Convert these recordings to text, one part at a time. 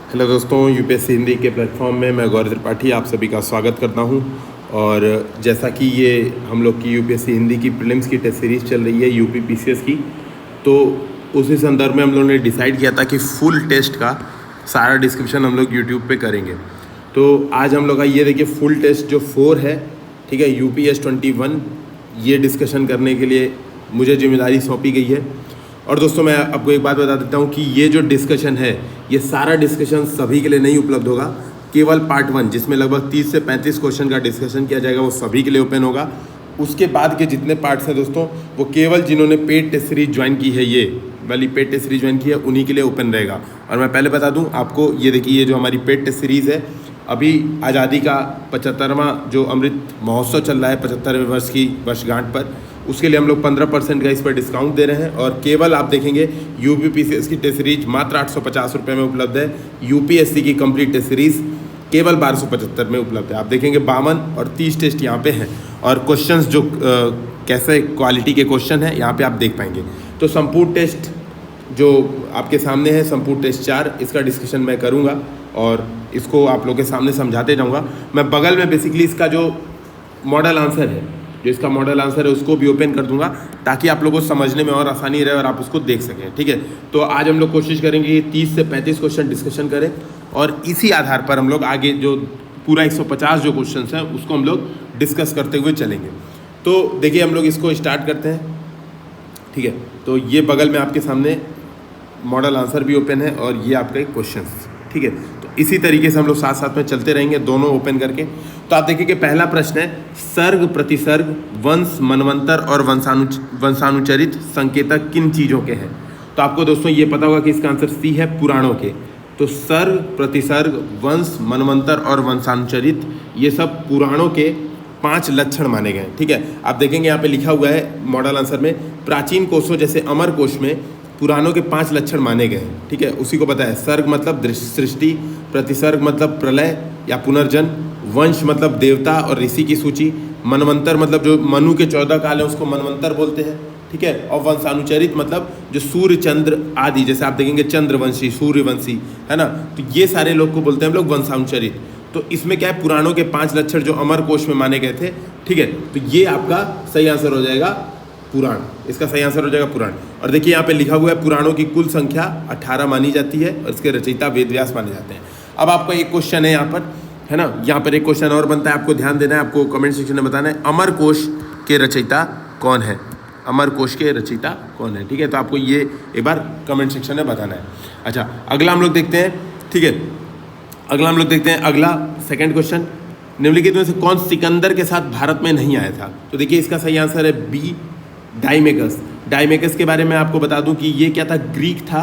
Hello दोस्तों, UPSC Hindi के platform में मैं गौरव त्रिपाठी आप सभी का स्वागत करता हूं। और जैसा कि ये हम लोग की यूपीएससी हिंदी की प्रीलिम्स की टेस्ट सीरीज़ चल रही है यूपी पीसीएस की, तो उसी संदर्भ में हम लोगों ने डिसाइड किया था कि फुल टेस्ट का सारा डिस्क्रिप्शन हम लोग यूट्यूब पे करेंगे। तो आज हम लोग का ये देखिए फुल टेस्ट जो 4 है, ठीक है, यूपीएस 21, ये डिस्कशन करने के लिए मुझे जिम्मेदारी सौंपी गई है। और दोस्तों मैं आपको एक बात बता देता हूँ कि ये जो डिस्कशन है, ये सारा डिस्कशन सभी के लिए नहीं उपलब्ध होगा। केवल पार्ट 1 जिसमें लगभग 30 से 35 क्वेश्चन का डिस्कशन किया जाएगा वो सभी के लिए ओपन होगा। उसके बाद के जितने पार्ट्स हैं दोस्तों, वो केवल जिन्होंने पेड टेस्ट सीरीज ज्वाइन की है, ये वाली पेड टेस्ट सीरीज ज्वाइन की है, उन्हीं के लिए ओपन रहेगा। और मैं पहले बता दूं आपको, ये देखिए, ये जो हमारी पेड टेस्ट सीरीज़ है, अभी आज़ादी का 75वां जो अमृत महोत्सव चल रहा है 75वें वर्ष की वर्षगांठ पर, उसके लिए हम लोग 15% का इस पर डिस्काउंट दे रहे हैं। और केवल आप देखेंगे यूपी पीसीएस की टेस्ट सीरीज मात्र 850 रुपये में उपलब्ध है। यूपीएससी की कंप्लीट टेस्ट सीरीज केवल 1275 में उपलब्ध है। आप देखेंगे 52 और 30 टेस्ट यहाँ पे हैं, और क्वेश्चंस जो कैसे क्वालिटी के क्वेश्चन हैं यहाँ पे आप देख पाएंगे। तो संपूर्ण टेस्ट जो आपके सामने है, संपूर्ण टेस्ट 4, इसका डिस्कशन मैं करूँगा और इसको आप लोगों के सामने समझाते जाऊँगा। मैं बगल में बेसिकली इसका जो मॉडल आंसर है, जो इसका मॉडल आंसर है, उसको भी ओपन कर दूंगा ताकि आप लोगों को समझने में और आसानी रहे और आप उसको देख सकें, ठीक है। तो आज हम लोग कोशिश करेंगे कि 30 से 35 क्वेश्चन डिस्कशन करें, और इसी आधार पर हम लोग आगे जो पूरा 150 जो क्वेश्चन हैं उसको हम लोग डिस्कस करते हुए चलेंगे। तो देखिए हम लोग इसको स्टार्ट करते हैं, ठीक है। तो ये बगल में आपके सामने मॉडल आंसर भी ओपन है और ये आपके क्वेश्चन, ठीक है। तो इसी तरीके से हम लोग साथ साथ में चलते रहेंगे दोनों ओपन करके। तो आप देखिए कि पहला प्रश्न है, सर्ग प्रतिसर्ग वंश मनवंतर और वंशानुचरित संकेतक किन चीज़ों के हैं। तो आपको दोस्तों ये पता होगा कि इसका आंसर सी है, पुराणों के। तो सर्ग प्रतिसर्ग वंश मनवंतर और वंशानुचरित, ये सब पुराणों के 5 लक्षण माने गए, ठीक है। आप देखेंगे यहाँ पे लिखा हुआ है मॉडल आंसर में, प्राचीन कोशों जैसे अमर कोश में पुराणों के 5 लक्षण माने गए हैं, ठीक है। उसी को बताया, सर्ग मतलब सृष्टि, प्रतिसर्ग मतलब प्रलय या पुनर्जन्म, वंश मतलब देवता और ऋषि की सूची, मनवंतर मतलब जो मनु के 14 काल है उसको मनवंतर बोलते हैं, ठीक है। और वंशानुचरित मतलब जो सूर्य चंद्र आदि, जैसे आप देखेंगे चंद्रवंशी, सूर्यवंशी, है ना, तो ये सारे लोग को बोलते हैं हम लोग वंशानुचरित। तो इसमें क्या है, पुराणों के 5 लक्षण जो अमर कोश में माने गए थे, ठीक है। तो ये आपका सही आंसर हो जाएगा पुराण, इसका सही आंसर हो जाएगा पुराण। और देखिए यहाँ पे लिखा हुआ है पुराणों की कुल संख्या 18 मानी जाती है और इसके रचयिता वेदव्यास माने जाते हैं। अब आपका एक क्वेश्चन है यहाँ पर, है ना, यहाँ पर एक क्वेश्चन और बनता है, आपको ध्यान देना है, आपको कमेंट सेक्शन में बताना है अमर कोश के रचयिता कौन है, अमर कोश के रचयिता कौन है, ठीक है। तो आपको ये एक बार कमेंट सेक्शन में बताना है। अच्छा, अगला हम लोग देखते हैं, ठीक है, अगला हम लोग देखते हैं, अगला सेकंड क्वेश्चन, निम्नलिखित में से कौन सिकंदर के साथ भारत में नहीं आया था। तो देखिए इसका सही आंसर है बी, डाइमेकस। डाइमेकस के बारे में आपको बता दूं कि ये क्या था, ग्रीक था,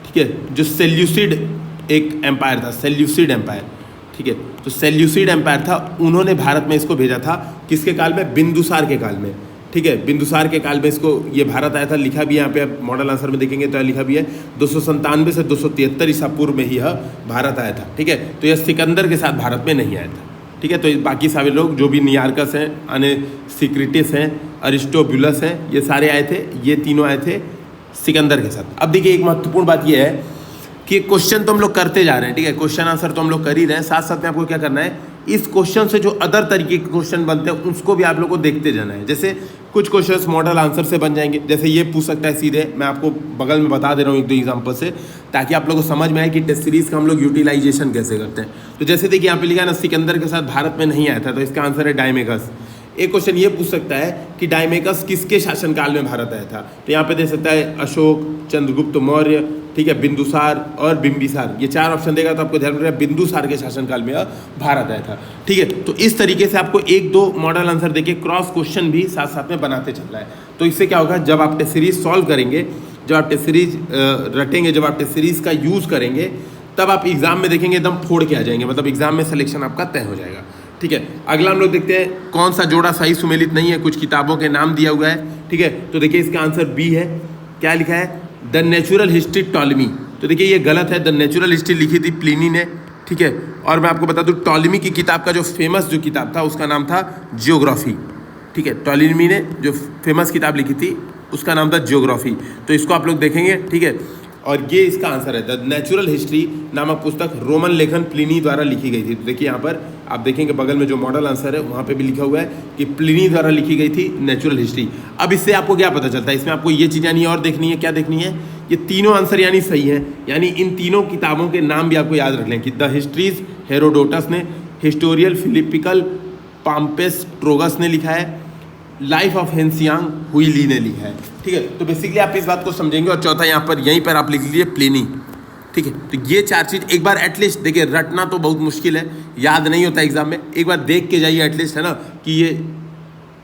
ठीक है, जो सेल्यूसिड एक एम्पायर था, सेल्यूसिड एम्पायर, ठीक है। तो सेल्यूसिड एम्पायर था, उन्होंने भारत में इसको भेजा था, किसके काल में, बिंदुसार के काल में, ठीक है। बिंदुसार के काल में इसको ये भारत आया था। लिखा भी यहाँ पे आप मॉडल आंसर में देखेंगे तो लिखा भी है 297 से 273 ईसा पूर्व में ही यह भारत आया था, ठीक है। तो यह सिकंदर के साथ भारत में नहीं आया था, ठीक है। तो बाकी सारे लोग जो भी नियार्कस हैं, अनेसिक्रिटिस हैं, अरिस्टोबुलस हैं, ये सारे आए थे, ये तीनों आए थे सिकंदर के साथ। अब देखिए एक महत्वपूर्ण बात ये है कि क्वेश्चन तो हम लोग करते जा रहे हैं, ठीक है, क्वेश्चन आंसर तो हम लोग कर ही रहे हैं, साथ साथ में आपको क्या करना है, इस क्वेश्चन से जो अदर तरीके के क्वेश्चन बनते हैं उसको भी आप लोग को देखते जाना है। जैसे कुछ क्वेश्चंस मॉडल आंसर से बन जाएंगे, जैसे ये पूछ सकता है सीधे, मैं आपको बगल में बता दे रहा हूँ 1-2 एग्जाम्पल से, ताकि आप लोगों को समझ में आए कि टेस्ट सीरीज का हम लोग यूटिलाइजेशन कैसे करते हैं। तो जैसे देखिए यहाँ पे लिखा है ना, सिकंदर के साथ भारत में नहीं आया था, तो इसका आंसर है डाइमेकस। एक क्वेश्चन ये पूछ सकता है कि डाइमेकस किसके शासनकाल में भारत आया था, तो यहाँ पे दे सकता है अशोक, चंद्रगुप्त मौर्य, ठीक है, बिंदुसार और बिंबिसार, ये 4 ऑप्शन देगा। तो आपको ध्यान रखना है बिंदुसार के शासनकाल में भारत आया था, ठीक है। तो इस तरीके से आपको 1-2 मॉडल आंसर देके क्रॉस क्वेश्चन भी साथ साथ में बनाते चलना है। तो इससे क्या होगा, जब आप टेस्ट सीरीज सॉल्व करेंगे, जब आप टेस्ट सीरीज रटेंगे, जब आप टेस्ट सीरीज का यूज़ करेंगे, तब आप एग्जाम में देखेंगे एकदम फोड़ के आ जाएंगे, मतलब एग्जाम में सिलेक्शन आपका तय हो जाएगा, ठीक है। अगला हम लोग देखते हैं कौन सा जोड़ा सही सुमेलित नहीं है, कुछ किताबों के नाम दिया हुआ है, ठीक है। तो देखिए इसका आंसर बी है, क्या लिखा है, द नेचुरल हिस्ट्री टॉलमी। तो देखिए ये गलत है, द नेचुरल हिस्ट्री लिखी थी प्लिनी ने, ठीक है। और मैं आपको बता दूं टॉलमी की किताब का जो फेमस जो किताब था उसका नाम था जियोग्राफी, ठीक है। टॉलमी ने जो फेमस किताब लिखी थी उसका नाम था जियोग्राफी। तो इसको आप लोग देखेंगे, ठीक है। और ये इसका आंसर है। द नेचुरल हिस्ट्री नामक पुस्तक रोमन लेखन प्लिनी द्वारा लिखी गई थी। तो देखिए यहाँ पर आप देखेंगे बगल में जो मॉडल आंसर है वहाँ पे भी लिखा हुआ है कि प्लिनी द्वारा लिखी गई थी नेचुरल हिस्ट्री। अब इससे आपको क्या पता चलता है, इसमें आपको ये चीज़ यानी और देखनी है, क्या देखनी है, ये तीनों आंसर यानी सही है, यानी इन तीनों किताबों के नाम भी आपको याद रख लें कि द हिस्ट्रीज हेरोडोटस ने, हिस्टोरियल फिलिपिकल पाम्पेस ट्रोगस ने लिखा है, लाइफ ऑफ हेंसियांग हुईली ने लिखा है। ठीक है, तो बेसिकली आप इस बात को समझेंगे। और चौथा यहाँ पर यहीं पर आप लिख लीजिए प्लिनी। ठीक है, तो ये चार चीज़ एक बार एटलीस्ट देखिए, रटना तो बहुत मुश्किल है, याद नहीं होता एग्जाम में, एक बार देख के जाइए एटलीस्ट, है ना, कि ये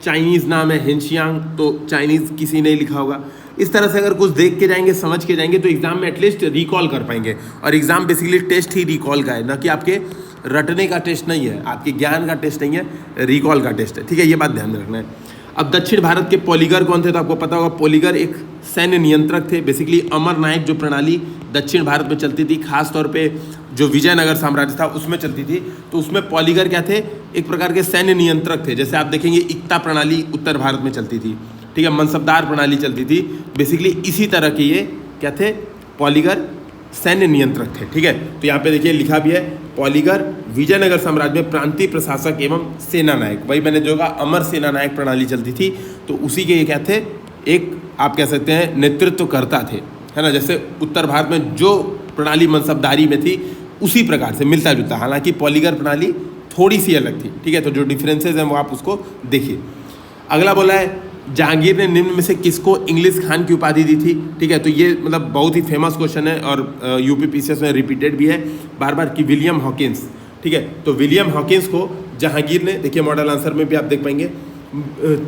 चाइनीज़ नाम है हेंसियांग, तो चाइनीज़ किसी ने लिखा होगा। इस तरह से अगर कुछ देख के जाएंगे, समझ के जाएंगे, तो एग्जाम में एटलीस्ट रिकॉल कर पाएंगे। और एग्जाम बेसिकली टेस्ट ही रिकॉल का है, ना कि आपके रटने का टेस्ट नहीं है, आपके ज्ञान का टेस्ट नहीं है, रिकॉल का टेस्ट है। ठीक है, ये बात ध्यान में रखना है। अब दक्षिण भारत के पॉलीगर कौन थे, तो आपको पता होगा पॉलीगर एक सैन्य नियंत्रक थे। बेसिकली अमर नायक जो प्रणाली दक्षिण भारत में चलती थी, खास तौर पे जो विजयनगर साम्राज्य था उसमें चलती थी, तो उसमें पॉलीगर क्या थे, एक प्रकार के सैन्य नियंत्रक थे। जैसे आप देखेंगे इक्ता प्रणाली उत्तर भारत में चलती थी, ठीक है, मनसबदार प्रणाली चलती थी, बेसिकली इसी तरह के ये क्या थे, पॉलीगर सैन्य नियंत्रक थे। ठीक है, तो यहाँ पे देखिए लिखा भी है पॉलीगर विजयनगर साम्राज्य में प्रांतीय प्रशासक एवं सेना नायक, वही मैंने जो कहा अमर सेना नायक प्रणाली चलती थी, तो उसी के ये क्या थे, एक आप कह सकते हैं नेतृत्वकर्ता थे, है ना। जैसे उत्तर भारत में जो प्रणाली मनसबदारी में थी उसी प्रकार से मिलता जुलता, हालांकि पॉलीगर प्रणाली थोड़ी सी अलग थी। ठीक है, तो जो डिफरेंसेज हैं वो आप उसको देखिए। अगला बोला है जहांगीर ने निम्न में से किसको इंग्लिश खान की उपाधि दी थी। ठीक है, तो ये मतलब बहुत ही फेमस क्वेश्चन है और यूपी पीसीएस में रिपीटेड भी है बार बार कि विलियम हॉकिंस। ठीक है, तो विलियम हॉकिंस को जहांगीर ने, देखिए मॉडल आंसर में भी आप देख पाएंगे,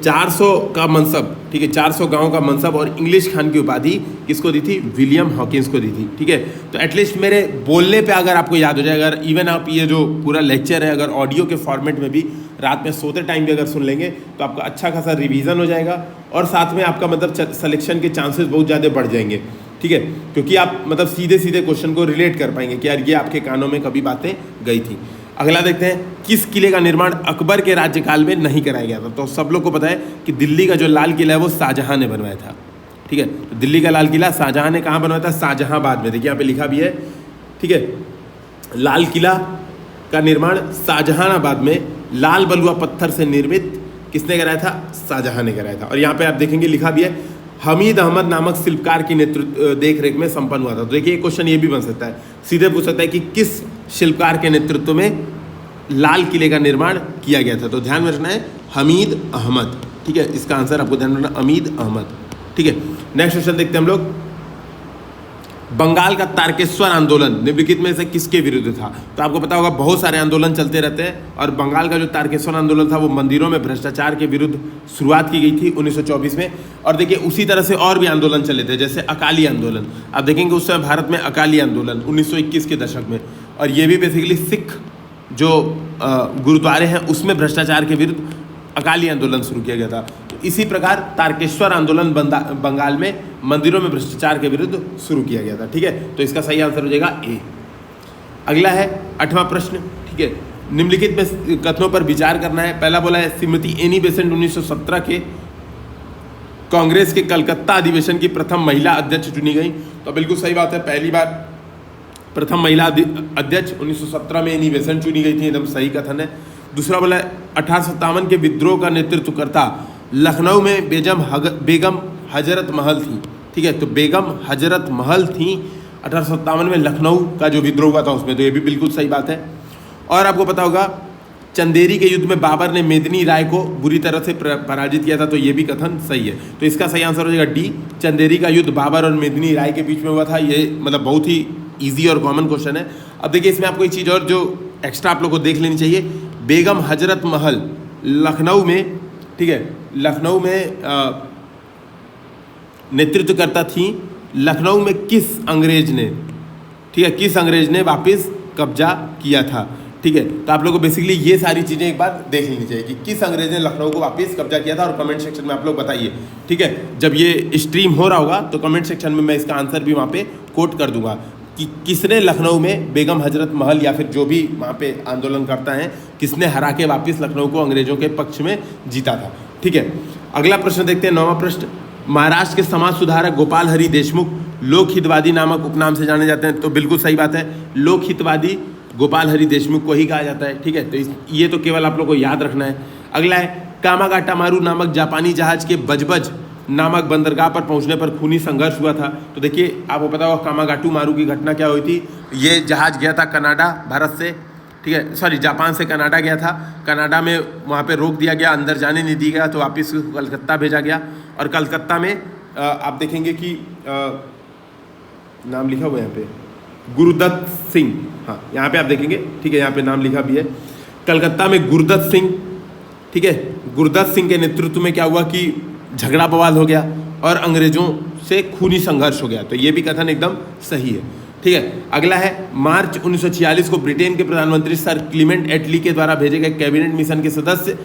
400 का मनसब, ठीक है, 400 गांव का मनसब और इंग्लिश खान की उपाधि किसको दी थी, विलियम हॉकिंस को दी थी। ठीक है, तो एटलीस्ट मेरे बोलने पे अगर आपको याद हो जाए, अगर इवन आप ये जो पूरा लेक्चर है अगर ऑडियो के फॉर्मेट में भी रात में सोते टाइम भी अगर सुन लेंगे तो आपका अच्छा खासा रिवीजन हो जाएगा और साथ में आपका मतलब सिलेक्शन के चांसेस बहुत ज़्यादा बढ़ जाएंगे। ठीक है, क्योंकि आप मतलब सीधे सीधे क्वेश्चन को रिलेट कर पाएंगे कि यार ये आपके कानों में कभी बातें गई थी। अगला देखते हैं, किस किले का निर्माण अकबर के राज्यकाल में नहीं कराया गया था। तो सब लोग को पता है कि दिल्ली का जो लाल किला है वो शाहजहां ने बनवाया था। ठीक है, तो दिल्ली का लाल किला शाहजहां ने कहाँ बनवाया था, शाहजहांबाद में। देखिए यहाँ पे लिखा भी है। ठीक है, लाल किला का निर्माण शाहजहानाबाद में लाल बलुआ पत्थर से निर्मित किसने कराया था, शाहजहां ने कराया था। और यहाँ पे आप देखेंगे लिखा भी है हमीद अहमद नामक शिल्पकार की नेतृत्व देख रेख में संपन्न हुआ था। तो देखिए एक क्वेश्चन ये भी बन सकता है, सीधे पूछ सकता है कि किस शिल्पकार के नेतृत्व में लाल किले का निर्माण किया गया था। तो ध्यान में रखना है हमीद अहमद। ठीक है, इसका आंसर आपको ध्यान रखना हमीद अहमद। ठीक है, नेक्स्ट क्वेश्चन देखते हैं हम लोग। बंगाल का तारकेश्वर आंदोलन निम्नलिखित में से किसके विरुद्ध था। तो आपको पता होगा बहुत सारे आंदोलन चलते रहते हैं और बंगाल का जो तारकेश्वर आंदोलन था वो मंदिरों में भ्रष्टाचार के विरुद्ध शुरुआत की गई थी 1924 में। और देखिए उसी तरह से और भी आंदोलन चले थे, जैसे अकाली आंदोलन। आप देखेंगे उस समय भारत में अकाली आंदोलन 1921 के दशक में, और ये भी बेसिकली सिख जो गुरुद्वारे हैं उसमें भ्रष्टाचार के विरुद्ध अकाली आंदोलन शुरू किया गया था। तो इसी प्रकार तारकेश्वर आंदोलन बंगाल में मंदिरों में भ्रष्टाचार के विरुद्ध शुरू किया गया था। ठीक है, तो इसका सही आंसर हो जाएगा ए। अगला है 8वां प्रश्न। ठीक है, निम्नलिखित में कथनों पर विचार करना है। पहला बोला है श्रीमती एनी बेसेंट 1917 के कांग्रेस के कलकत्ता अधिवेशन की प्रथम महिला अध्यक्ष चुनी गई। तो बिल्कुल सही बात है, पहली बार प्रथम महिला अध्यक्ष 1917 में एनी बेसेंट चुनी गई थी, एकदम सही कथन है। दूसरा बोला 1857 के विद्रोह का नेतृत्व करता लखनऊ में बेगम हजरत महल थी। ठीक है, तो बेगम हजरत महल थी 1857 में लखनऊ का जो विद्रोह हुआ था उसमें, तो ये भी बिल्कुल सही बात है। और आपको पता होगा चंदेरी के युद्ध में बाबर ने मेदिनी राय को बुरी तरह से पराजित किया था, तो ये भी कथन सही है। तो इसका सही आंसर हो जाएगा डी, चंदेरी का युद्ध बाबर और मेदिनी राय के बीच में हुआ था। ये मतलब बहुत ही ईजी और कॉमन क्वेश्चन है। अब देखिए इसमें आपको एक चीज़ और जो एक्स्ट्रा आप लोग को देख लेनी चाहिए, बेगम हजरत महल लखनऊ में, ठीक है, लखनऊ में नेतृत्व करता थी। लखनऊ में किस अंग्रेज ने, ठीक है, किस अंग्रेज ने वापस कब्जा किया था। ठीक है, तो आप लोगों को बेसिकली ये सारी चीज़ें एक बार देख लेनी चाहिए कि किस अंग्रेज ने लखनऊ को वापस कब्जा किया था, और कमेंट सेक्शन में आप लोग बताइए। ठीक है, जब ये स्ट्रीम हो रहा होगा तो कमेंट सेक्शन में मैं इसका आंसर भी वहाँ पे कोट कर दूंगा कि किसने लखनऊ में बेगम हजरत महल या फिर जो भी वहाँ पे आंदोलन करता है किसने हरा के वापस लखनऊ को अंग्रेजों के पक्ष में जीता था। ठीक है, अगला प्रश्न देखते हैं 9वां प्रश्न। महाराष्ट्र के समाज सुधारक गोपाल हरि देशमुख लोकहितवादी नामक उपनाम से जाने जाते हैं, तो बिल्कुल सही बात है, लोकहितवादी गोपाल हरि देशमुख को ही कहा जाता है। ठीक है, तो ये तो केवल आप लोग को याद रखना है। अगला है कामागाटामारू नामक जापानी जहाज के बजबज नामक बंदरगाह पर पहुंचने पर खूनी संघर्ष हुआ था। तो देखिए आपको पता होगा कामागाटूमारू की घटना क्या हुई थी। ये जहाज गया था कनाडा भारत से, ठीक है, सॉरी जापान से कनाडा गया था। कनाडा में वहाँ पे रोक दिया गया, अंदर जाने नहीं दिया गया, तो वापस कलकत्ता भेजा गया। और कलकत्ता में आप देखेंगे कि नाम लिखा हुआ है यहाँ पे गुरुदत्त सिंह, हाँ यहाँ पे आप देखेंगे, ठीक है, यहाँ पे नाम लिखा भी है। कलकत्ता में गुरुदत्त सिंह, ठीक है, गुरुदत्त सिंह के नेतृत्व में क्या हुआ कि झगड़ा बवाल हो गया और अंग्रेजों से खूनी संघर्ष हो गया। तो ये भी कथन एकदम सही है। ठीक है, अगला है मार्च 1946 को ब्रिटेन के प्रधानमंत्री सर क्लीमेंट एटली के द्वारा भेजे गए कैबिनेट मिशन के सदस्य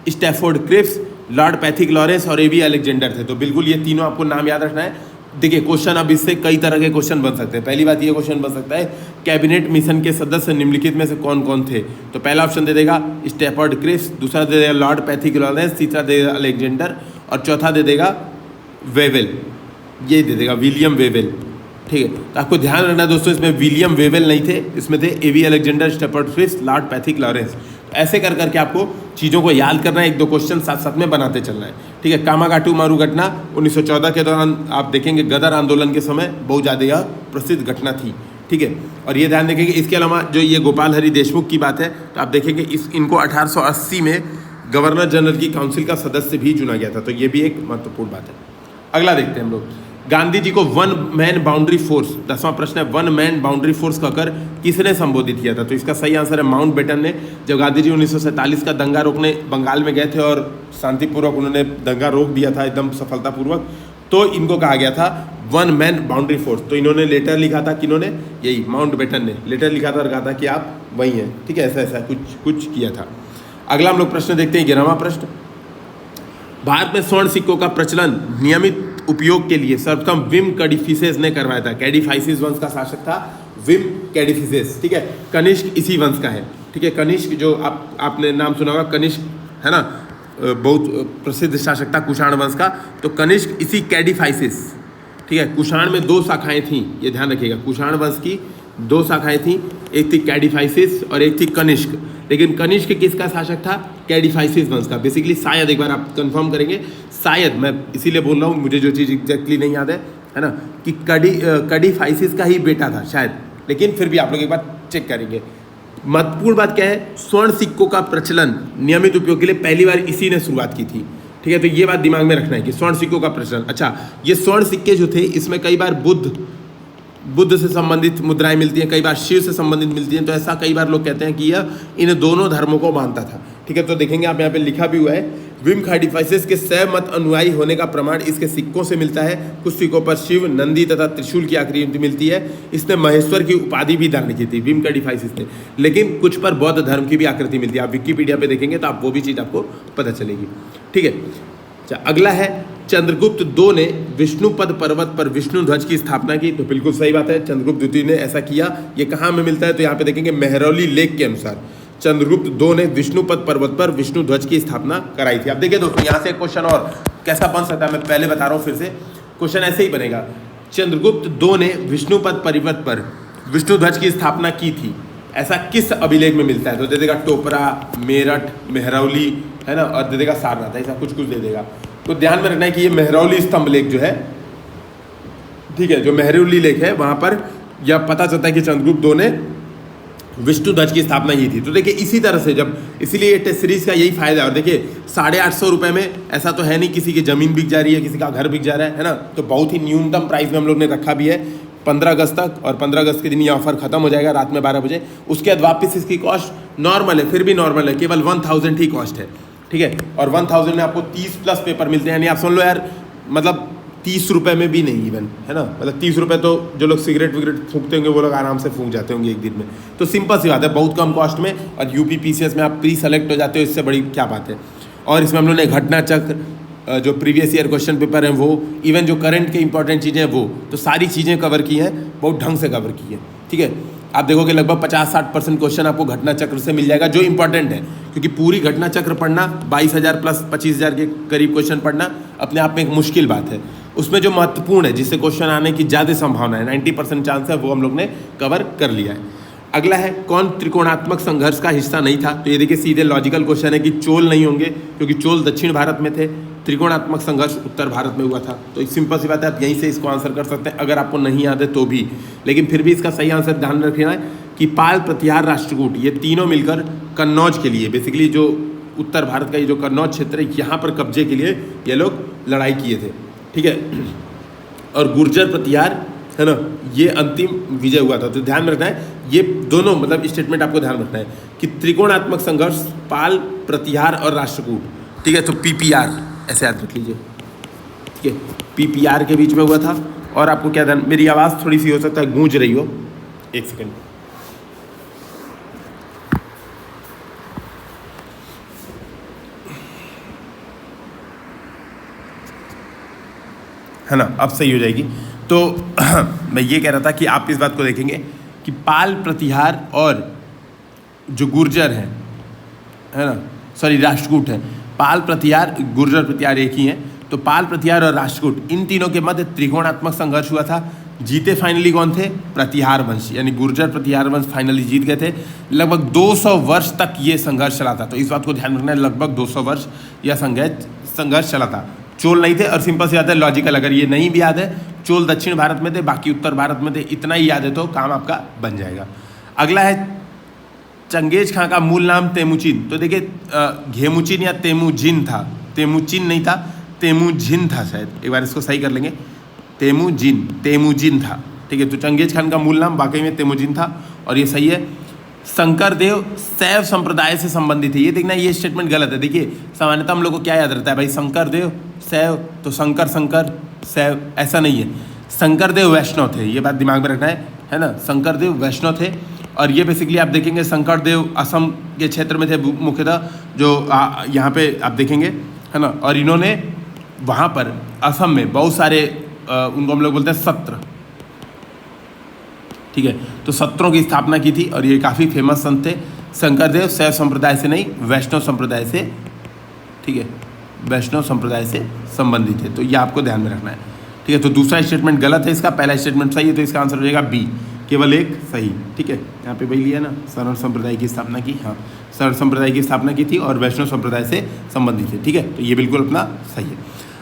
Stafford Cripps, Lord Pethick Lawrence और एवी अलेक्जेंडर थे। तो बिल्कुल ये तीनों आपको नाम याद रखना है। देखिए क्वेश्चन अब इससे कई तरह के क्वेश्चन बन सकते हैं। पहली बात ये क्वेश्चन बन सकता है कैबिनेट मिशन के सदस्य निम्नलिखित में से कौन कौन थे। तो पहला ऑप्शन दे देगा स्टैफोर्ड क्रिप्स, दूसरा दे देगा लॉर्ड पैथिक लॉरेंस, तीसरा दे देगा अलेक्जेंडर और चौथा दे देगा वेवेल, ये दे देगा विलियम वेवेल। ठीक है, तो आपको ध्यान रखना दोस्तों, इसमें विलियम वेवेल नहीं थे, इसमें थे A V Alexander, Stafford Cripps, Lord Pethick Lawrence. ऐसे कर करके आपको चीज़ों को याद करना है, एक दो क्वेश्चन साथ साथ में बनाते चलना है। ठीक है, कामागाटूमारू घटना 1914 के दौरान आप देखेंगे गदर आंदोलन के समय बहुत ज़्यादा यह प्रसिद्ध घटना थी। ठीक है, और ये ध्यान रखेंगे, इसके अलावा जो ये गोपाल हरि देशमुख की बात है, तो आप देखेंगे इनको 1880 में गवर्नर जनरल की काउंसिल का सदस्य भी चुना गया था। तो ये भी एक महत्वपूर्ण बात है। अगला देखते हैं हम लोग, गांधी जी को वन मैन बाउंड्री फोर्स, 10वां प्रश्न है, वन मैन बाउंड्री फोर्स कहकर किसने संबोधित किया था। तो इसका सही आंसर है माउंटबेटन ने। जब गांधी जी 1947 का दंगा रोकने बंगाल में गए थे और शांतिपूर्वक उन्होंने दंगा रोक दिया था एकदम सफलतापूर्वक, तो इनको कहा गया था वन मैन बाउंड्री फोर्स। तो इन्होंने लेटर लिखा था, किन्होंने, यही माउंटबेटन ने लेटर लिखा था और कहा था कि आप वही हैं। ठीक है, ऐसा ऐसा कुछ किया था। अगला हम लोग प्रश्न देखते हैं, 11वां प्रश्न, भारत में स्वर्ण सिक्कों का प्रचलन नियमित उपयोग के लिए सर्वप्रथम विम कैडिफिसेस ने करवाया था। कैडिफाइसिस वंश का शासक था विम कैडिफिसेस। ठीक है, कनिष्क इसी वंश का है। ठीक है, कनिष्क जो आपने नाम सुना होगा, कनिष्क है ना, बहुत प्रसिद्ध शासक था कुषाण वंश का। तो कनिष्क इसी कैडिफाइसिस, ठीक है, कुषाण में 2 शाखाएं थीं, ये ध्यान रखिएगा, कुषाण वंश की 2 शाखाएं थीं, एक थी कैडिफाइसिस और एक थी कनिष्क। लेकिन कनिष्क किसका शासक था, कैडिफाइसिस वंश का। बेसिकली शायद, एक बार आप कंफर्म करेंगे, शायद, मैं इसीलिए बोल रहा हूँ, मुझे जो चीज़ एग्जैक्टली नहीं याद है ना, कि कैडिफाइसिस का ही बेटा था शायद, लेकिन फिर भी आप लोग एक बार चेक करेंगे। महत्वपूर्ण बात क्या है, स्वर्ण सिक्कों का प्रचलन नियमित उपयोग के लिए पहली बार इसी ने शुरुआत की थी। ठीक है, तो ये बात दिमाग में रखना है कि स्वर्ण सिक्कों का प्रचलन। अच्छा, ये स्वर्ण सिक्के जो थे, इसमें कई बार बुद्ध से संबंधित मुद्राएं मिलती हैं, कई बार शिव से संबंधित मिलती हैं। तो ऐसा कई बार लोग कहते हैं कि यह इन दोनों धर्मों को मानता था। ठीक है, तो देखेंगे आप यहाँ पे लिखा भी हुआ है, विम कैडिफाइसिस के 100 मत अनुयायी होने का प्रमाण इसके सिक्कों से मिलता है। कुछ सिक्कों पर शिव, नंदी तथा त्रिशूल की आकृति मिलती है। इसने महेश्वर की उपाधि भी धारण की थी विम कैडिफाइसिस ने, लेकिन कुछ पर बौद्ध धर्म की भी आकृति मिलती है। आप विकिपीडिया पे देखेंगे तो आप वो भी चीज़ आपको पता चलेगी। ठीक है, अच्छा, अगला है चंद्रगुप्त II ने विष्णुपद पर्वत पर विष्णु ध्वज की स्थापना की। तो बिल्कुल सही बात है, चंद्रगुप्त द्वितीय ने ऐसा किया। ये कहाँ में मिलता है, तो यहाँ पे देखेंगे मेहरौली लेख के अनुसार चंद्रगुप्त II ने विष्णुपद पर्वत पर विष्णु ध्वज की स्थापना कराई थी। अब देखिए दोस्तों, यहाँ से क्वेश्चन और कैसा बन सकता है, मैं पहले बता रहा हूँ, फिर से क्वेश्चन ऐसे ही बनेगा, चंद्रगुप्त II ने विष्णुपद पर्वत पर विष्णु ध्वज की स्थापना की थी, ऐसा किस अभिलेख में मिलता है। तो दे देगा टोपरा, मेरठ, मेहरौली, है ना, और दे देगा सारनाथ, ऐसा कुछ दे देगा। तो ध्यान में रखना है कि ये मेहरौली स्तंभ लेख जो है, ठीक है, जो मेहरौली लेख है, वहाँ पर यह पता चलता है कि चंद्रगुप्त II ने विष्णु ध्वज की स्थापना की थी। तो देखिए इसी तरह से जब, इसीलिए ये टेस्ट सीरीज का यही फायदा है। और देखिए 850 रुपये में ऐसा तो है नहीं किसी की ज़मीन बिक जा रही है, किसी का घर बिक जा रहा है ना, तो बहुत ही न्यूनतम प्राइस में हम लोग ने रखा भी है 15 अगस्त तक। और 15 अगस्त के दिन ये ऑफर खत्म हो जाएगा रात में 12 बजे। उसके बाद वापस इसकी कॉस्ट नॉर्मल है, फिर भी नॉर्मल है, केवल 1000 ही कॉस्ट है। ठीक है, और 1000 में आपको 30+ पेपर मिलते हैं, यानी आप सुन लो यार, मतलब 30 रुपये में भी नहीं इवन, है ना, मतलब 30 रुपये तो जो लोग सिगरेट विगरेट फूकते होंगे वो लोग आराम से फूक जाते होंगे एक दिन में। तो सिंपल सी बात है, बहुत कम कॉस्ट में, और यूपी पीसीएस में आप प्री सेलेक्ट हो जाते हो, इससे बड़ी क्या बात है। और इसमें हम लोगों ने घटना चक्र, जो प्रीवियस ईयर क्वेश्चन पेपर हैं वो, इवन जो करंट के इंपॉर्टेंट चीज़ें हैं वो, तो सारी चीज़ें कवर की हैं, बहुत ढंग से कवर की हैं। ठीक है, आप देखोगे लगभग 50-60% क्वेश्चन आपको घटना चक्र से मिल जाएगा, जो इंपॉर्टेंट है, क्योंकि पूरी घटना चक्र पढ़ना 22,000 प्लस 25,000 के करीब क्वेश्चन पढ़ना अपने आप में एक मुश्किल बात है। उसमें जो महत्वपूर्ण है, जिससे क्वेश्चन आने की ज़्यादा संभावना है, 90% चांस है, वो हम लोग ने कवर कर लिया है। अगला है कौन त्रिकोणात्मक संघर्ष का हिस्सा नहीं था। तो ये देखिए सीधे लॉजिकल क्वेश्चन है कि चोल नहीं होंगे, क्योंकि चोल दक्षिण भारत में थे, त्रिकोणात्मक संघर्ष उत्तर भारत में हुआ था। तो एक सिंपल सी बात है, आप यहीं से इसको आंसर कर सकते हैं अगर आपको नहीं याद है तो भी, लेकिन फिर भी इसका सही आंसर ध्यान रखना है कि पाल, प्रतिहार, राष्ट्रकूट ये तीनों मिलकर कन्नौज के लिए, बेसिकली जो उत्तर भारत का ये जो कन्नौज क्षेत्र है, यहाँ पर कब्जे के लिए ये लोग लड़ाई किए थे, ठीक है। और गुर्जर प्रतिहार है ना, ये अंतिम विजय हुआ था। तो ध्यान रखना है ये दोनों मतलब स्टेटमेंट आपको ध्यान रखना है कि त्रिकोणात्मक संघर्ष, पाल, प्रतिहार और राष्ट्रकूट, ठीक है। तो PPR ऐसे याद रख लीजिए, ठीक है, PPR के बीच में हुआ था। और आपको क्या ध्यान, मेरी आवाज़ थोड़ी सी हो सकता है गूंज रही हो, एक सेकंड, है ना, अब सही हो जाएगी। तो मैं ये कह रहा था कि आप इस बात को देखेंगे कि पाल, प्रतिहार और जो गुर्जर है ना, सॉरी राष्ट्रकूट है, पाल, प्रतिहार, गुर्जर, प्रतिहार एक ही है। तो पाल, प्रतिहार और राष्ट्रकूट इन तीनों के मध्य त्रिकोणात्मक संघर्ष हुआ था। जीते फाइनली कौन थे? प्रतिहार वंश, यानी गुर्जर प्रतिहार वंश फाइनली जीत गए थे। लगभग 200 वर्ष तक ये संघर्ष चला था। तो इस बात को ध्यान रखना है, लगभग 200 वर्ष यह संघर्ष चला था। चोल नहीं थे, और सिंपल से याद है लॉजिकल, अगर ये नहीं भी याद है, चोल दक्षिण भारत में थे, बाकी उत्तर भारत में थे, इतना ही याद है तो काम आपका बन जाएगा। अगला है चंगेज खां का मूल नाम तेमुचिन। तो देखिए घेमुचिन या तेमुजिन था, तेमुचिन नहीं था, तेमुजिन था शायद, एक बार इसको सही कर लेंगे, तेमुजिन था, ठीक है। तो चंगेज खान का मूल नाम वाकई में तेमुजिन था और ये सही है। शंकरदेव शैव संप्रदाय से संबंधित है, ये देखना ये स्टेटमेंट गलत है। देखिए सामान्यतः हम लोग को क्या याद रहता है भाई, शंकरदेव शैव, तो शंकर शैव, ऐसा नहीं है। शंकरदेव वैष्णव थे, ये बात दिमाग में रखना है ना, शंकरदेव वैष्णव थे। और ये बेसिकली आप देखेंगे शंकरदेव असम के क्षेत्र में थे मुख्यतः, जो यहाँ पे आप देखेंगे, है ना। और इन्होंने वहाँ पर असम में बहुत सारे उनको हम लोग बोलते हैं सत्र, ठीक है, तो सत्रों की स्थापना की थी और ये काफ़ी फेमस संत थे। शंकरदेव शैव संप्रदाय से नहीं, वैष्णव संप्रदाय से, ठीक है, वैष्णव संप्रदाय से संबंधित है। तो ये आपको ध्यान में रखना है, ठीक है। तो दूसरा स्टेटमेंट गलत है, इसका पहला स्टेटमेंट सही है, तो इसका आंसर हो जाएगा बी, केवल एक सही, ठीक है। यहाँ पे वही लिया ना, सवर्ण संप्रदाय की स्थापना की, हाँ, सवर्ण संप्रदाय की स्थापना की थी और वैष्णव संप्रदाय से संबंधित है, ठीक है। तो ये बिल्कुल अपना सही है।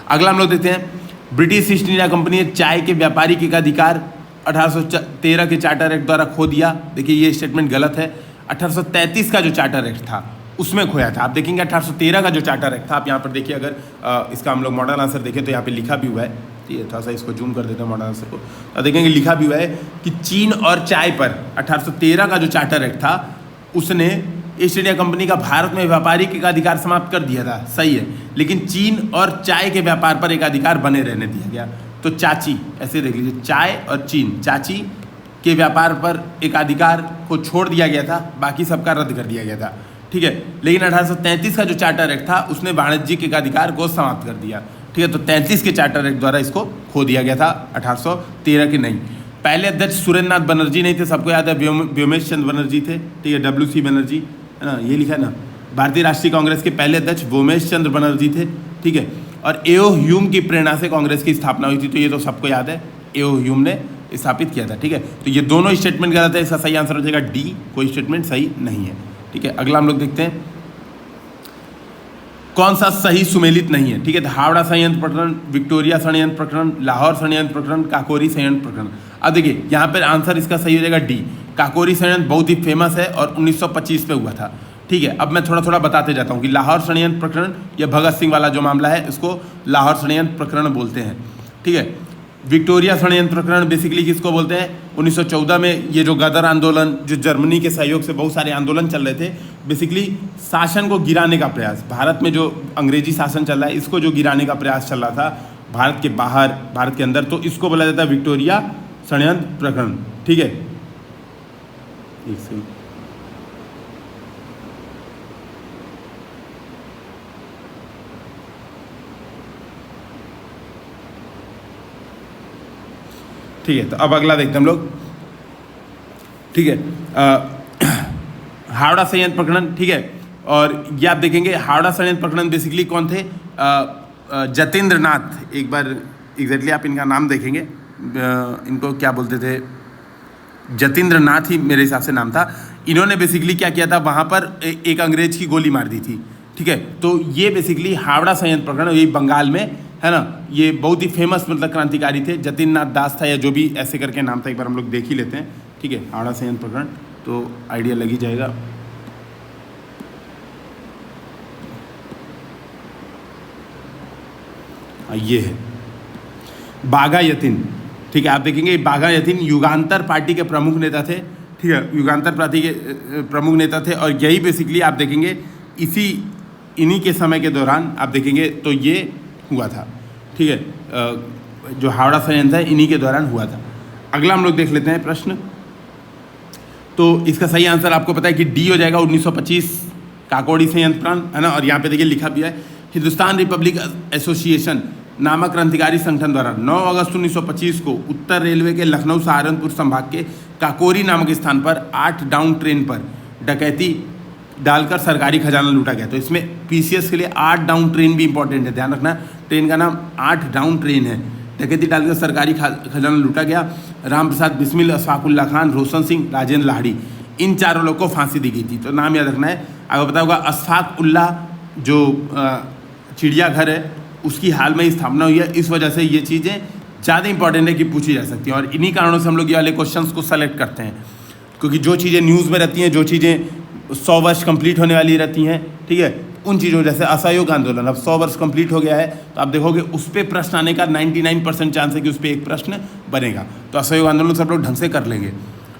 अगला हम लोग देखते हैं, ब्रिटिश ईस्ट इंडिया कंपनी ने चाय के व्यापारिक एकाधिकार 1813 के चार्टर एक्ट द्वारा खो दिया। देखिए ये स्टेटमेंट गलत है। 1833 का जो चार्टर एक्ट था उसमें खोया था। आप देखेंगे 1813 का जो चार्टर एक्ट था, आप यहाँ पर देखिए, अगर इसका हम लोग मॉडल आंसर देखें तो यहाँ पे लिखा भी हुआ है, ठीक है, थोड़ा सा इसको जूम कर देते हैं मॉडल आंसर को, तो देखेंगे लिखा भी हुआ है कि चीन और चाय पर 1813 का जो चार्टर एक्ट था उसने ईस्ट इंडिया कंपनी का भारत में व्यापारिक एकाधिकार समाप्त कर दिया था, सही है, लेकिन चीन और चाय के व्यापार पर एकाधिकार बने रहने दिया गया। तो चाची, ऐसे देख लीजिए, चाय और चीन, चाची के व्यापार पर एकाधिकार को छोड़ दिया गया था, बाकी सबका रद्द कर दिया गया था, ठीक है। लेकिन 1833 का जो चार्टर एक्ट था उसने वाणिज्यिक एकाधिकार को समाप्त कर दिया, ठीक है। तो 33 के चार्टर एक्ट द्वारा इसको खो दिया गया था, 1813 के नहीं। पहले अध्यक्ष सुरेंद्र नाथ बनर्जी नहीं थे, सबको याद है, व्योमेश चंद्र बनर्जी थे, ठीक है, WC बनर्जी, है ना, ये लिखा है ना। भारतीय राष्ट्रीय कांग्रेस के पहले अध्यक्ष व्योमेश चंद्र बनर्जी थे, ठीक है। और एओ ह्यूम की प्रेरणा से कांग्रेस की स्थापना हुई थी, तो ये तो सबको याद है, एओ ह्यूम ने स्थापित किया था, ठीक है। तो ये दोनों स्टेटमेंट गलत है, इसका सही आंसर हो जाएगा डी, कोई स्टेटमेंट सही नहीं है, ठीक है। अगला हम लोग देखते हैं कौन सा सही सुमेलित नहीं है, ठीक है। तो हावड़ा संयंत्र प्रकरण, विक्टोरिया षड्यंत्र प्रकरण, लाहौर षड्यंत्र प्रकरण, काकोरी संयंत्र प्रकरण। अब देखिए यहाँ पर आंसर इसका सही हो जाएगा डी, काकोरी षड्यंत्र बहुत ही फेमस है और 1925 में हुआ था, ठीक है। अब मैं थोड़ा थोड़ा बताते जाता हूँ कि लाहौर षड्यंत्र प्रकरण, या भगत सिंह वाला जो मामला है इसको लाहौर षड्यंत्र प्रकरण बोलते हैं, ठीक है। विक्टोरिया षड्यंत्र प्रकरण बेसिकली किसको बोलते हैं, 1914 में ये जो गदर आंदोलन, जो जर्मनी के सहयोग से बहुत सारे आंदोलन चल रहे थे, बेसिकली शासन को गिराने का प्रयास, भारत में जो अंग्रेजी शासन चल रहा है इसको जो गिराने का प्रयास चल रहा था भारत के बाहर, भारत के अंदर, तो इसको बोला जाता है विक्टोरिया षड्यंत्र प्रकरण, ठीक है। ठीक है, तो अब अगला देखते हैं हम लोग, ठीक है। हावड़ा संयंत्र प्रकरण, ठीक है। और ये आप देखेंगे हावड़ा संयंत्र प्रकरण बेसिकली कौन थे, जतेंद्र नाथ। एक बार एग्जैक्टली आप इनका नाम देखेंगे, इनको क्या बोलते थे, जतेंद्र नाथ ही मेरे हिसाब से नाम था। इन्होंने बेसिकली क्या किया था, वहाँ पर एक अंग्रेज की गोली मार दी थी, ठीक है। तो ये बेसिकली हावड़ा संयंत्र प्रकरण, ये बंगाल में है ना, ये बहुत ही फेमस मतलब क्रांतिकारी थे, जतिन नाथ दास था या जो भी ऐसे करके नाम था, एक बार हम लोग देख ही लेते हैं, ठीक है। हावड़ा संयंत्र प्रकरण तो आइडिया लग ही जाएगा। ये है बाघा यतीन, ठीक है। आप देखेंगे बाघा यतीन युगांतर पार्टी के प्रमुख नेता थे, ठीक है, युगांतर पार्टी के प्रमुख नेता थे। और यही बेसिकली आप देखेंगे इन्हीं के समय के दौरान आप देखेंगे तो ये हुआ था, ठीक है। जो हावड़ा संयंत्र है इन्हीं के दौरान हुआ था। अगला हम लोग देख लेते हैं प्रश्न। तो इसका सही आंसर आपको पता है कि डी हो जाएगा, 1925 काकोड़ी संयंत्र प्लान, है ना। और यहाँ पे देखिए लिखा भी है, हिंदुस्तान रिपब्लिक एसोसिएशन नामक क्रांतिकारी संगठन द्वारा 9 अगस्त 1925 को उत्तर रेलवे के लखनऊ सहारनपुर संभाग के काकोरी नामक स्थान पर 8 डाउन ट्रेन पर डकैती डालकर सरकारी खजाना लूटा गया। तो इसमें पीसीएस के लिए 8 डाउन ट्रेन भी इंपॉर्टेंट है, ध्यान रखना। ट्रेन का नाम 8 डाउन ट्रेन है। डकैती डालकर सरकारी खजाना लूटा गया। राम प्रसाद बिस्मिल, अशफाकुल्ला खान, रोशन सिंह, राजेंद्र लाहिड़ी, इन चारों लोग को फांसी दी गई थी। तो नाम याद रखना है। आपको पता होगा अशफाकुल्ला जो चिड़ियाघर है उसकी हाल में ही स्थापना हुई है, इस वजह से ये चीज़ें ज़्यादा इंपॉर्टेंट है कि पूछी जा सकती हैं। और इन्हीं कारणों से हम लोग ये वाले क्वेश्चंस को सेलेक्ट करते हैं, क्योंकि जो चीज़ें न्यूज़ में रहती हैं, जो चीज़ें 100 वर्ष कंप्लीट होने वाली रहती हैं, ठीक है, उन चीज़ों जैसे असहयोग आंदोलन अब 100 वर्ष कंप्लीट हो गया है, तो आप देखोगे उस पर प्रश्न आने का 99% चांस है कि उस पर एक प्रश्न बनेगा। तो असहयोग आंदोलन सब लोग ढंग से कर लेंगे,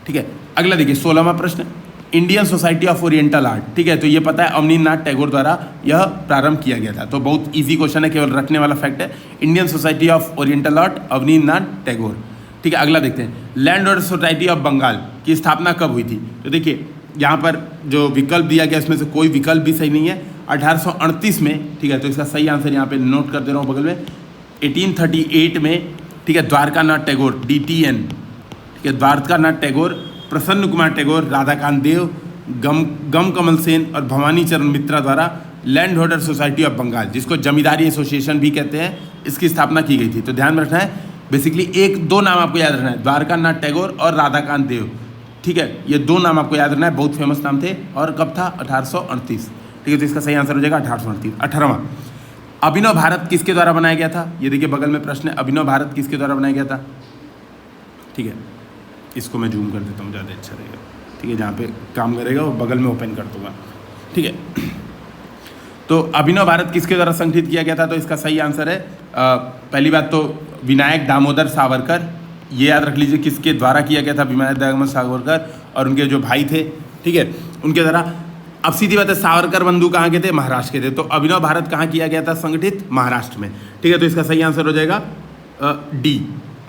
ठीक है। अगला देखिए 16वां प्रश्न, Indian society of oriental art, ठीक है। तो ये पता है अवनींद्रनाथ टैगोर द्वारा यह प्रारंभ किया गया था। तो बहुत इजी क्वेश्चन है, केवल रखने वाला फैक्ट है। Indian society of oriental art, Abanindranath Tagore, ठीक है। अगला देखते हैं, land order society of Bengal की स्थापना कब हुई थी। तो देखिए यहाँ पर जो विकल्प दिया गया इसमें से कोई विकल्प भी सही नहीं है। 1838 में, ठीक है। तो इसका सही आंसर यहाँ पे नोट कर दे रहा हूँ बगल में, 1838 में, ठीक है। द्वारकानाथ टैगोर, DTN, ठीक है। द्वारकानाथ टैगोर, प्रसन्न कुमार टैगोर, राधाकांत देव, गम कमल सेन और भवानी चरण मित्रा द्वारा land holder society of Bengal, जिसको जमींदारी एसोसिएशन भी कहते हैं, इसकी स्थापना की गई थी। तो ध्यान में रखना है, बेसिकली 1-2 नाम आपको याद रखना है, द्वारकानाथ टैगोर और राधाकांत देव, ठीक है। ये 2 नाम आपको याद रखना है, बहुत फेमस नाम थे। और कब था, 1838, ठीक है। तो इसका सही आंसर हो जाएगा 1838। 18वां, अभिनव भारत किसके द्वारा बनाया गया था। ये देखिए बगल में प्रश्न है, अभिनव भारत किसके द्वारा बनाया गया था, ठीक है। इसको मैं जूम कर देता हूँ, ज़्यादा अच्छा रहेगा, ठीक है। जहाँ पे काम करेगा वो बगल में ओपन कर दूँगा, ठीक है। तो अभिनव भारत किसके द्वारा संगठित किया गया था। तो इसका सही आंसर है, पहली बात तो विनायक दामोदर सावरकर, ये याद रख लीजिए किसके द्वारा किया गया था, विनायक दामोदर सावरकर और उनके जो भाई थे, ठीक है, उनके द्वारा। अब सीधी बात है, सावरकर बंधु कहाँ के थे, महाराष्ट्र के थे। तो अभिनव भारत कहाँ किया गया था संगठित, महाराष्ट्र में, ठीक है। तो इसका सही आंसर हो जाएगा डी,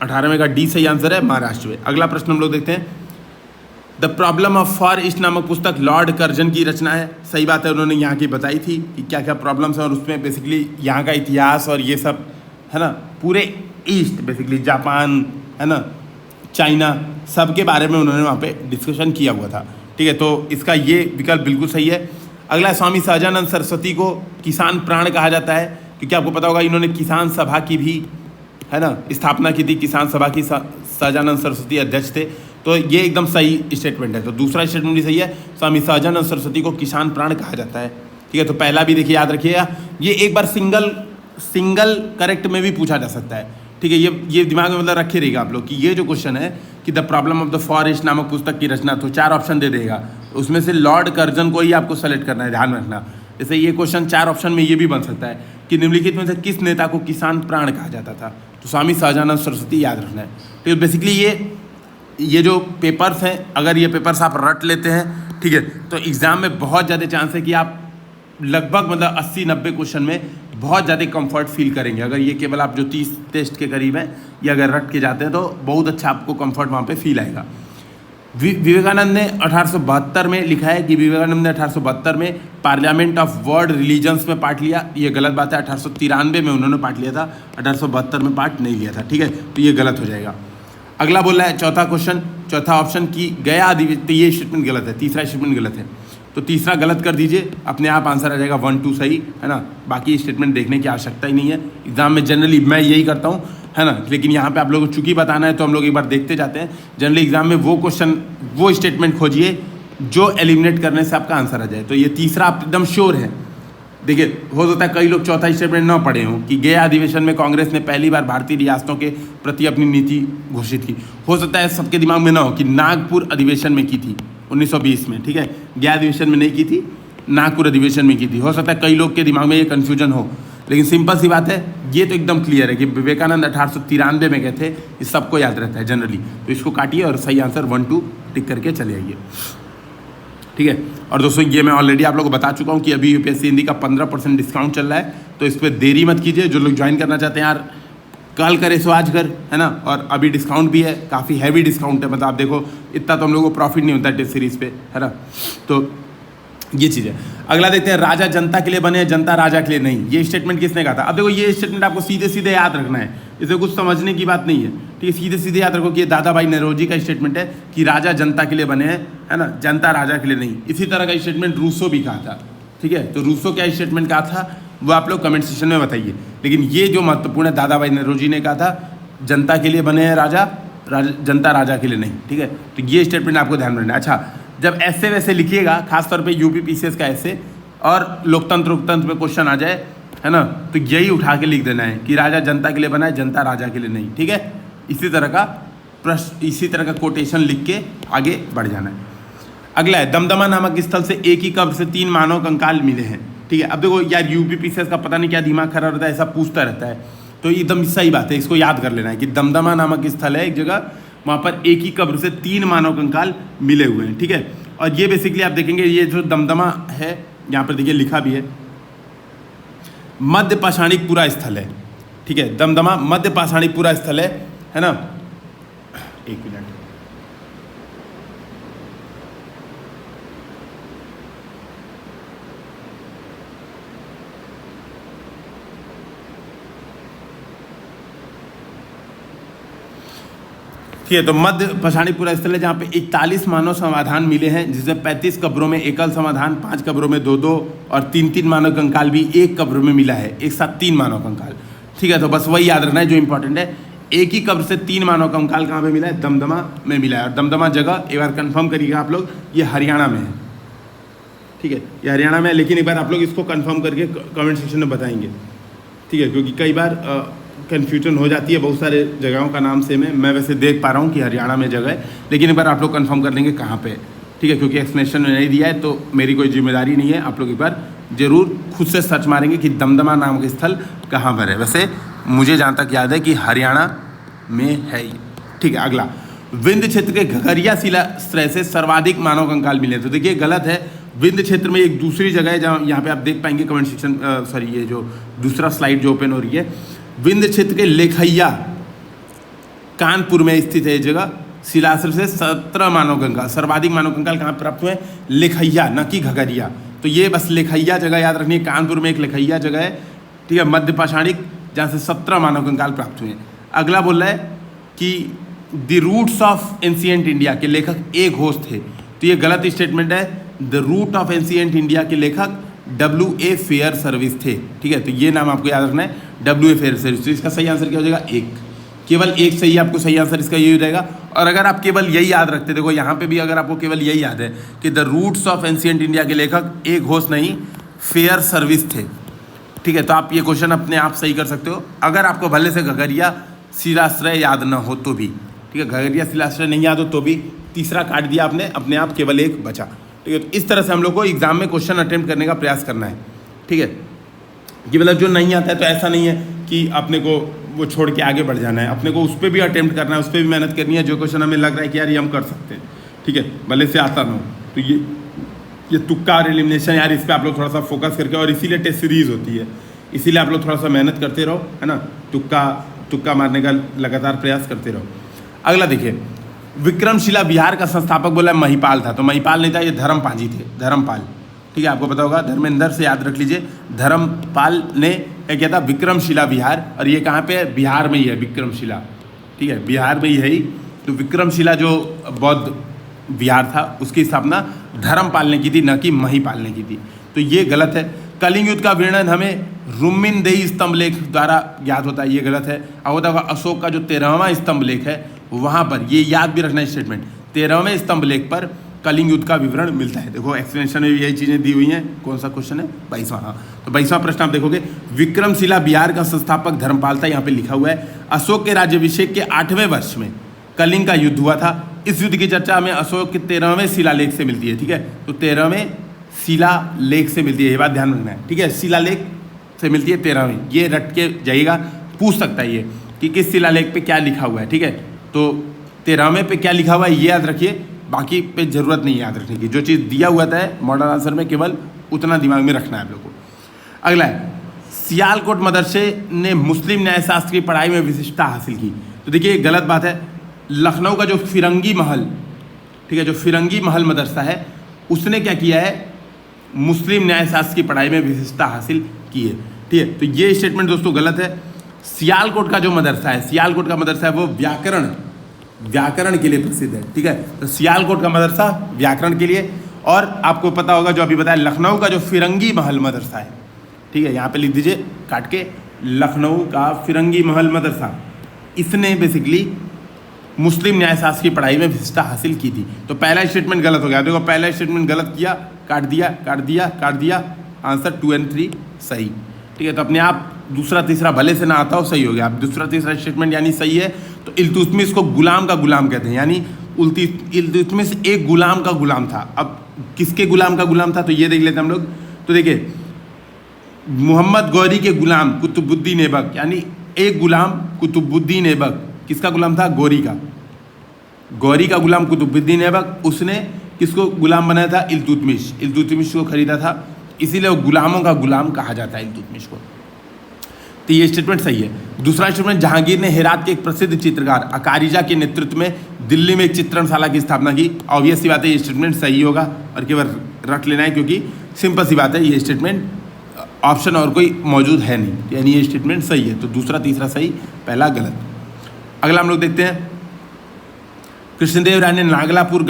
18वें का डी सही आंसर है, महाराष्ट्र में। अगला प्रश्न हम लोग देखते हैं, the problem of far east नामक पुस्तक लॉर्ड कर्जन की रचना है। सही बात है, उन्होंने यहाँ की बताई थी कि क्या क्या प्रॉब्लम्स हैं, और उसमें बेसिकली यहाँ का इतिहास और ये सब है ना, पूरे ईस्ट बेसिकली जापान है ना, चाइना, सब के बारे में उन्होंने वहाँ पे डिस्कशन किया हुआ था, ठीक है। तो इसका ये विकल्प बिल्कुल सही है। अगला, स्वामी सहजानंद सरस्वती को किसान प्राण कहा जाता है, क्योंकि आपको पता होगा इन्होंने किसान सभा की भी है ना स्थापना की थी, किसान सभा की सहजानंद सरस्वती अध्यक्ष थे। तो ये एकदम सही स्टेटमेंट है। तो दूसरा स्टेटमेंट भी सही है, स्वामी सहजानंद सरस्वती को किसान प्राण कहा जाता है, ठीक है। तो पहला भी देखिए याद रखिएगा, ये एक बार सिंगल करेक्ट में भी पूछा जा सकता है, ठीक है। ये दिमाग में मतलब रखे रहेगा आप लोग कि ये जो क्वेश्चन है कि the problem of the forest नामक पुस्तक की रचना, तो 4 ऑप्शन दे देगा, उसमें से लॉर्ड कर्जन को ही आपको सेलेक्ट करना है, ध्यान रखना। जैसे ये क्वेश्चन 4 ऑप्शन में ये भी बन सकता है कि निम्नलिखित में से किस नेता को किसान प्राण कहा जाता था, तो स्वामी सहजानंद सरस्वती याद रखना है। तो बेसिकली ये जो पेपर्स हैं, अगर ये पेपर्स आप रट लेते हैं, ठीक है, तो एग्ज़ाम में बहुत ज़्यादा चांस है कि आप लगभग मतलब 80-90 क्वेश्चन में बहुत ज़्यादा कंफर्ट फील करेंगे। अगर ये केवल आप जो 30 टेस्ट के करीब हैं ये अगर रट के जाते हैं तो बहुत अच्छा आपको कंफर्ट वहाँ पे फील आएगा। विवेकानंद ने 1872 में लिखा है कि विवेकानंद ने 1872 में पार्लियामेंट ऑफ वर्ल्ड रिलीजन्स में पार्ट लिया। ये गलत बात है, 1893 में उन्होंने पार्ट लिया था, 1872 में पार्ट नहीं लिया था, ठीक है। तो ये गलत हो जाएगा। अगला बोल रहा है चौथा चौथा ऑप्शन की गया अधिवेशन, तो ये स्टेटमेंट गलत है, तीसरा स्टेटमेंट गलत है, तो तीसरा गलत कर दीजिए, अपने आप आंसर आ जाएगा 1 2 सही है ना। बाकी स्टेटमेंट देखने की आवश्यकता ही नहीं है, एग्जाम में जनरली मैं यही करता हूँ है ना, लेकिन यहाँ पे आप लोगों को चूंकि बताना है तो हम लोग एक बार देखते जाते हैं। जनरली एग्जाम में वो क्वेश्चन, वो स्टेटमेंट खोजिए जो एलिमिनेट करने से आपका आंसर आ जाए। तो ये तीसरा आप एकदम श्योर है। देखिए, हो सकता है कई लोग चौथा स्टेटमेंट ना पढ़े हों कि गया अधिवेशन में कांग्रेस ने पहली बार भारतीय रियासतों के प्रति अपनी नीति घोषित की। हो सकता है सबके दिमाग में ना हो कि नागपुर अधिवेशन में की थी 1920 में, ठीक है, गया अधिवेशन में नहीं की थी, नागपुर अधिवेशन में की थी। हो सकता है कई लोग के दिमाग में ये कन्फ्यूजन हो, लेकिन सिंपल सी बात है, ये तो एकदम क्लियर है कि विवेकानंद 1893 में गए थे, इस सबको याद रहता है जनरली। तो इसको काटिए और सही आंसर 1 2 टिक करके चले आइए, ठीक है। और दोस्तों ये मैं ऑलरेडी आप लोगों को बता चुका हूँ कि अभी यूपीएससी हिंदी का 15% डिस्काउंट चल रहा है, तो इस पर देरी मत कीजिए। जो लोग ज्वाइन करना चाहते हैं यार, कल करे सो आज कर, है ना। और अभी डिस्काउंट भी है, काफ़ी हैवी डिस्काउंट है, मतलब आप देखो इतना तो हम लोगों को प्रॉफिट नहीं होता है टेस्ट सीरीज़ पे, है ना। तो ये चीज़ है। अगला देखते हैं, राजा जनता के लिए बने, जनता राजा के लिए नहीं। ये स्टेटमेंट किसने कहा था? अब देखो ये स्टेटमेंट आपको सीधे सीधे याद रखना है, इसे कुछ समझने की बात नहीं है, ठीक है। सीधे सीधे याद रखो कि ये दादा भाई नौरोजी का स्टेटमेंट है कि राजा जनता के लिए बने हैं, है ना, जनता राजा के लिए नहीं। इसी तरह का स्टेटमेंट रूसो भी कहा था, ठीक है। तो रूसो क्या स्टेटमेंट कहा था वो आप लोग कमेंट सेक्शन में बताइए। लेकिन ये जो महत्वपूर्ण है, दादा भाई नौरोजी ने कहा था जनता के लिए बने हैं राजा, जनता राजा के लिए नहीं, ठीक है। तो ये स्टेटमेंट आपको ध्यान में रखना है। अच्छा, जब ऐसे वैसे लिखिएगा, खासतौर पे यूपी पीसीएस का ऐसे और लोकतंत्र में क्वेश्चन आ जाए, है ना, तो यही उठा के लिख देना है कि राजा जनता के लिए बना है, जनता राजा के लिए नहीं, ठीक है। इसी तरह का प्रश्न, इसी तरह का कोटेशन लिख के आगे बढ़ जाना है। अगला है, दमदमा नामक स्थल से एक ही कब्र से 3 मानव कंकाल मिले हैं, ठीक है। अब देखो यार, यूपी पीसीएस का पता नहीं क्या दिमाग खराब रहता है, ऐसा पूछता रहता है, तो एकदम सही बात है, इसको याद कर लेना है कि दमदमा नामक स्थल है एक जगह, वहाँ पर एक ही कब्र से 3 मानव कंकाल मिले हुए हैं, ठीक है। और ये बेसिकली आप देखेंगे, ये जो दमदमा है यहाँ पर देखिए लिखा भी है, मध्य पाषाणिक पूरा स्थल है, ठीक है। दमदमा मध्य पाषाणिक पूरा स्थल है ना। एक मिनट, ठीक है। तो मध्य पाषाणिक पूरा स्थल है जहाँ पे 41 मानव समाधान मिले हैं, जिसमें 35 कब्रों में एकल समाधान, 5 कब्रों में 2 2 और 3 3 मानव कंकाल भी एक कब्र में मिला है, एक साथ 3 मानव कंकाल, ठीक है। तो बस वही याद रखना है जो इंपॉर्टेंट है, एक ही कब्र से 3 मानव कंकाल कहाँ पे मिला है? दमदमा में मिला है। और दमदमा जगह एक बार कंफर्म करिएगा आप लोग, ये हरियाणा में है, ठीक है, ये हरियाणा में है। लेकिन एक बार आप लोग इसको कंफर्म करके कमेंट सेक्शन में बताएंगे, ठीक है, क्योंकि कई बार कन्फ्यूजन हो जाती है, बहुत सारे जगहों का नाम सेम है। मैं वैसे देख पा रहा हूँ कि हरियाणा में जगह है, लेकिन एक बार आप लोग कंफर्म कर लेंगे कहाँ पे, ठीक है, क्योंकि एक्सप्लेनेशन में नहीं दिया है तो मेरी कोई जिम्मेदारी नहीं है। आप लोग एक बार जरूर खुद से सर्च मारेंगे कि दमदमा नाम का स्थल कहाँ पर है। वैसे मुझे जहाँ तक याद है कि हरियाणा में है, ठीक है। अगला, विंध्य क्षेत्र के घघरिया शिलाश्रय से सर्वाधिक मानव कंकाल मिले। तो देखिए गलत है, विंध्य क्षेत्र में एक दूसरी जगह है जहाँ, यहाँ पे आप देख पाएंगे कमेंट सेक्शन, सॉरी ये जो दूसरा स्लाइड जो ओपन हो रही है, विंध्य क्षेत्र के लेखैया कानपुर में स्थित है ये जगह, शिलाश्रय से 17 मानव कंकाल, सर्वाधिक मानव कंकाल कहाँ प्राप्त हुए? लेखैया, न कि घघरिया। तो ये बस लेखैया जगह याद रखनी है, कानपुर में एक लेखैया जगह है, ठीक है, मध्य पाषाणिक, जहाँ से 17 मानव कंकाल प्राप्त हुए हैं। अगला बोल रहा है कि the roots of ancient India के लेखक एक घोष थे, तो ये गलत स्टेटमेंट है। The root of ancient India के लेखक W.A. फेयर सर्विस थे, ठीक है। तो ये नाम आपको याद रखना है, W.A. Fair service. तो इसका सही आंसर क्या हो जाएगा? एक, केवल एक सही, आपको सही आंसर इसका यही हो जाएगा। और अगर आप केवल यही याद रखते, देखो यहाँ पे भी अगर आपको केवल यही याद है कि the roots of ancient India के लेखक एक घोष नहीं, फेयर सर्विस थे, ठीक है, तो आप ये क्वेश्चन अपने आप सही कर सकते हो, अगर आपको भले से घघरिया शिलाश्रय याद न हो तो भी, ठीक है। घघरिया शिलाश्रय नहीं याद हो तो भी तीसरा काट दिया आपने, अपने आप केवल एक बचा, ठीक है। तो इस तरह से हम लोग को एग्जाम में क्वेश्चन अटेम्प्ट करने का प्रयास करना है, ठीक है, कि मतलब जो नहीं आता है तो ऐसा नहीं है कि अपने को वो छोड़ के आगे बढ़ जाना है, अपने को उस पर भी अटेम्प्ट करना है, उस पर भी मेहनत करनी है, जो क्वेश्चन हमें लग रहा है कि यार ये हम कर सकते हैं, ठीक है, भले से आता ना हो। तो ये तुक्का और एलिमिनेशन यार, इस पर आप लोग थोड़ा सा फोकस करके, और इसीलिए टेस्ट सीरीज होती है, इसीलिए आप लोग थोड़ा सा मेहनत करते रहो, है ना, तुक्का मारने का लगातार प्रयास करते रहो। अगला देखिए, विक्रमशिला बिहार का संस्थापक बोला महिपाल था, तो महिपाल नहीं था, ये धर्मपाल थे, धर्मपाल, ठीक है, आपको पता होगा, धर्मेंद्र से याद रख लीजिए। धर्मपाल ने क्या किया था? विक्रमशिला बिहार, और ये कहाँ पे है? बिहार में ही है विक्रमशिला, ठीक है, बिहार में ही है, तो विक्रमशिला जो बौद्ध विहार था उसकी स्थापना धर्मपाल ने की थी, न कि महिपाल ने की थी। तो ये गलत है। कलिंग युद्ध का वर्णन हमें रुम्मिनदेही स्तंभ लेख द्वारा ज्ञात होता है, ये गलत है। अब होता होगा अशोक का जो 13वां स्तंभ लेख है वहाँ पर, ये याद भी रखना स्टेटमेंट, 13वें स्तंभ लेख पर कलिंग युद्ध का विवरण मिलता है। देखो एक्सप्लेनेशन में यही चीज़ें दी हुई हैं। कौन सा क्वेश्चन है? 22वां। हाँ, तो 22वां प्रश्न आप देखोगे, विक्रमशिला बिहार का संस्थापक धर्मपाल था, यहाँ पे लिखा हुआ है। अशोक के राज्याभिषेक के 8वें वर्ष में कलिंग का युद्ध हुआ था। इस युद्ध की चर्चा हमें अशोक के 13वें शिलालेख से मिलती है। ठीक है, तो 13वें शिलालेख से मिलती है, ये बात ध्यान रखना है। ठीक है, शिलालेख से मिलती है 13वें, ये रट के जाइएगा, पूछ सकता है ये कि किस शिलालेख पे क्या लिखा हुआ है। ठीक है, तो 13वें पे क्या लिखा हुआ है ये याद रखिए, बाकी पे जरूरत नहीं याद रखने की। जो चीज़ दिया हुआ था मॉडल आंसर में केवल उतना दिमाग में रखना है आप लोग को। अगला है, सियालकोट मदरसे ने मुस्लिम न्यायशास्त्र की पढ़ाई में विशिष्टता हासिल की। तो देखिए गलत बात है। लखनऊ का जो फिरंगी महल, ठीक है, जो फिरंगी महल मदरसा है उसने क्या किया है, मुस्लिम न्यायशास्त्र की पढ़ाई में विशिष्टता हासिल की है। ठीक है, तो ये स्टेटमेंट दोस्तों गलत है। सियालकोट का जो मदरसा है, सियालकोट का मदरसा है वो व्याकरण के लिए प्रसिद्ध है। ठीक है, तो सियालकोट का मदरसा व्याकरण के लिए। और आपको पता होगा जो अभी बताया, लखनऊ का जो फिरंगी महल मदरसा है, ठीक है, यहाँ पे लिख दीजिए काट के, लखनऊ का फिरंगी महल मदरसा, इसने बेसिकली मुस्लिम न्यायशास्त्र की पढ़ाई में विशिष्टता हासिल की थी। तो पहला स्टेटमेंट गलत हो गया। देखो पहला स्टेटमेंट गलत किया, काट दिया, आंसर 2 और 3 सही। ठीक है, तो अपने आप दूसरा तीसरा भले से ना आता हो, सही हो गया। अब दूसरा तीसरा स्टेटमेंट यानी सही है। तो इल्तुतमिश को गुलाम का गुलाम कहते हैं, यानी इल्तुतमिश एक गुलाम का गुलाम था। अब किसके गुलाम का गुलाम था, तो ये देख लेते हैं हम लोग। तो देखिए, मोहम्मद गौरी के गुलाम कुतुबुद्दीन ऐबक, यानी एक गुलाम कुतुबुद्दीन ऐबक, किसका गुलाम था? गौरी का गुलाम कुतुबुद्दीन ऐबक, उसने किसको गुलाम बनाया था? इल्तुतमिश को खरीदा था, इसीलिए वो गुलामों का गुलाम कहा जाता है इल्तुतमिश को। तो ये स्टेटमेंट सही है। दूसरा स्टेटमेंट, जहांगीर ने हेरात के एक प्रसिद्ध चित्रकार अकारिजा के नेतृत्व में दिल्ली में एक चित्रणशाला की स्थापना की। ऑब्वियस सी बात है, ये स्टेटमेंट सही होगा और केवल रख लेना है, क्योंकि सिंपल सी बात है, ये स्टेटमेंट ऑप्शन और कोई मौजूद है नहीं, यानी ये स्टेटमेंट सही है। तो दूसरा तीसरा सही, पहला गलत। अगला हम लोग देखते हैं, कृष्णदेव राय ने नागलापुर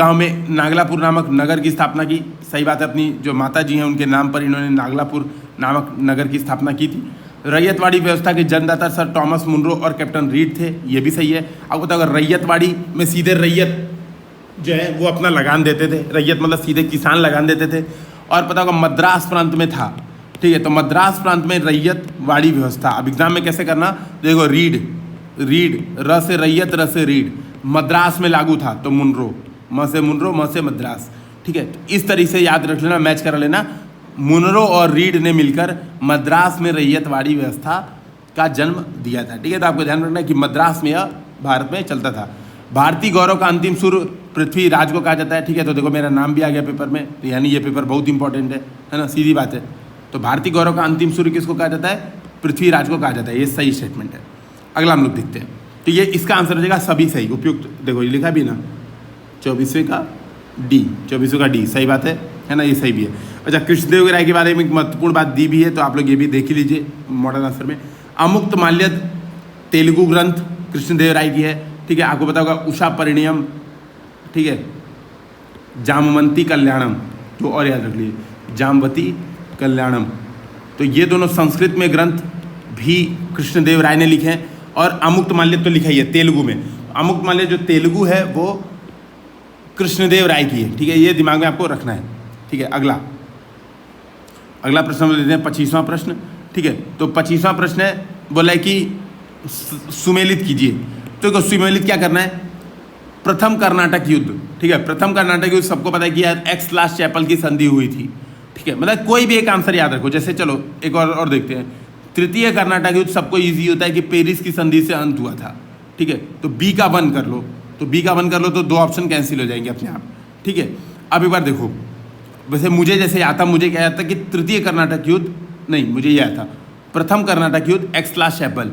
नामक नगर की स्थापना की। सही बात है, अपनी जो माता जी हैं उनके नाम पर इन्होंने नागलापुर नामक नगर की स्थापना की थी। रैयतवाड़ी व्यवस्था के जन्मदाता सर टॉमस मुनरो और कैप्टन रीड थे, ये भी सही है। अब बताओ, अगर रैयतवाड़ी में सीधे रैयत जो है वो अपना लगान देते थे, रैयत मतलब सीधे किसान लगान देते थे। और पता होगा मद्रास प्रांत में था, ठीक है, तो मद्रास प्रांत में रैयतवाड़ी व्यवस्था। अब एग्जाम में कैसे करना, देखो, रीड र से रैयत, र से रीड, मद्रास में लागू था तो मुनरो, म से मुनरो, म से मद्रास। ठीक है, इस तरीके से याद रख लेना, मैच करा लेना। मुनरो और रीड ने मिलकर मद्रास में रैयतवाड़ी व्यवस्था का जन्म दिया था। ठीक है, तो आपको ध्यान रखना है कि मद्रास में यह भारत में चलता था। भारतीय गौरव का अंतिम सुर पृथ्वीराज को कहा जाता है। ठीक है, तो देखो मेरा नाम भी आ गया पेपर में, तो यानी ये पेपर बहुत इंपॉर्टेंट है ना, सीधी बात है। तो भारतीय गौरव का अंतिम सूर्य किसको कहा जाता है? पृथ्वीराज को कहा जाता है। ये सही स्टेटमेंट है। अगला हम लोग देखते हैं, तो ये इसका आंसर हो जाएगा सभी सही उपयुक्त। देखो ये लिखा भी ना, 24वें का डी, सही बात है ना, ये सही भी है। अच्छा, कृष्णदेव राय के बारे में एक महत्वपूर्ण बात दी भी है, तो आप लोग ये भी देख ही लीजिए मॉडल आंसर में। अमुक्त माल्यद तेलुगु ग्रंथ कृष्णदेव राय की है। ठीक है, आपको पता होगा उषा परिणयम, ठीक है, जामवंती कल्याणम, तो और याद रख लीजिए जामवती कल्याणम। तो ये दोनों संस्कृत में ग्रंथ भी कृष्णदेव राय ने लिखे हैं। और अमुक्त माल्यद तो लिखा ही है तेलुगु में। अमुक्त माल्यद जो तेलुगु है वो कृष्णदेव राय की है। ठीक है, ये दिमाग में आपको रखना है। ठीक है, अगला प्रश्न हम लेते हैं, 25वां प्रश्न। ठीक है, तो 25वां प्रश्न है, बोला है कि सुमेलित कीजिए। तो सुमेलित क्या करना है? प्रथम कर्नाटक युद्ध। ठीक है, प्रथम कर्नाटक युद्ध सबको पता है कि यार एक्स-लास चैपल की संधि हुई थी। ठीक है, मतलब कोई भी एक आंसर याद रखो। जैसे चलो एक और देखते हैं, तृतीय कर्नाटक युद्ध सबको इजी होता है कि पेरिस की संधि से अंत हुआ था। ठीक है, तो बी का 1 कर लो, तो 2 ऑप्शन कैंसिल हो जाएंगे अपने आप। ठीक है, अब एक बार देखो, वैसे मुझे जैसे आता, मुझे क्या आता कि तृतीय कर्नाटक युद्ध नहीं, मुझे यह आता प्रथम कर्नाटक युद्ध एक्स-लास चैपल,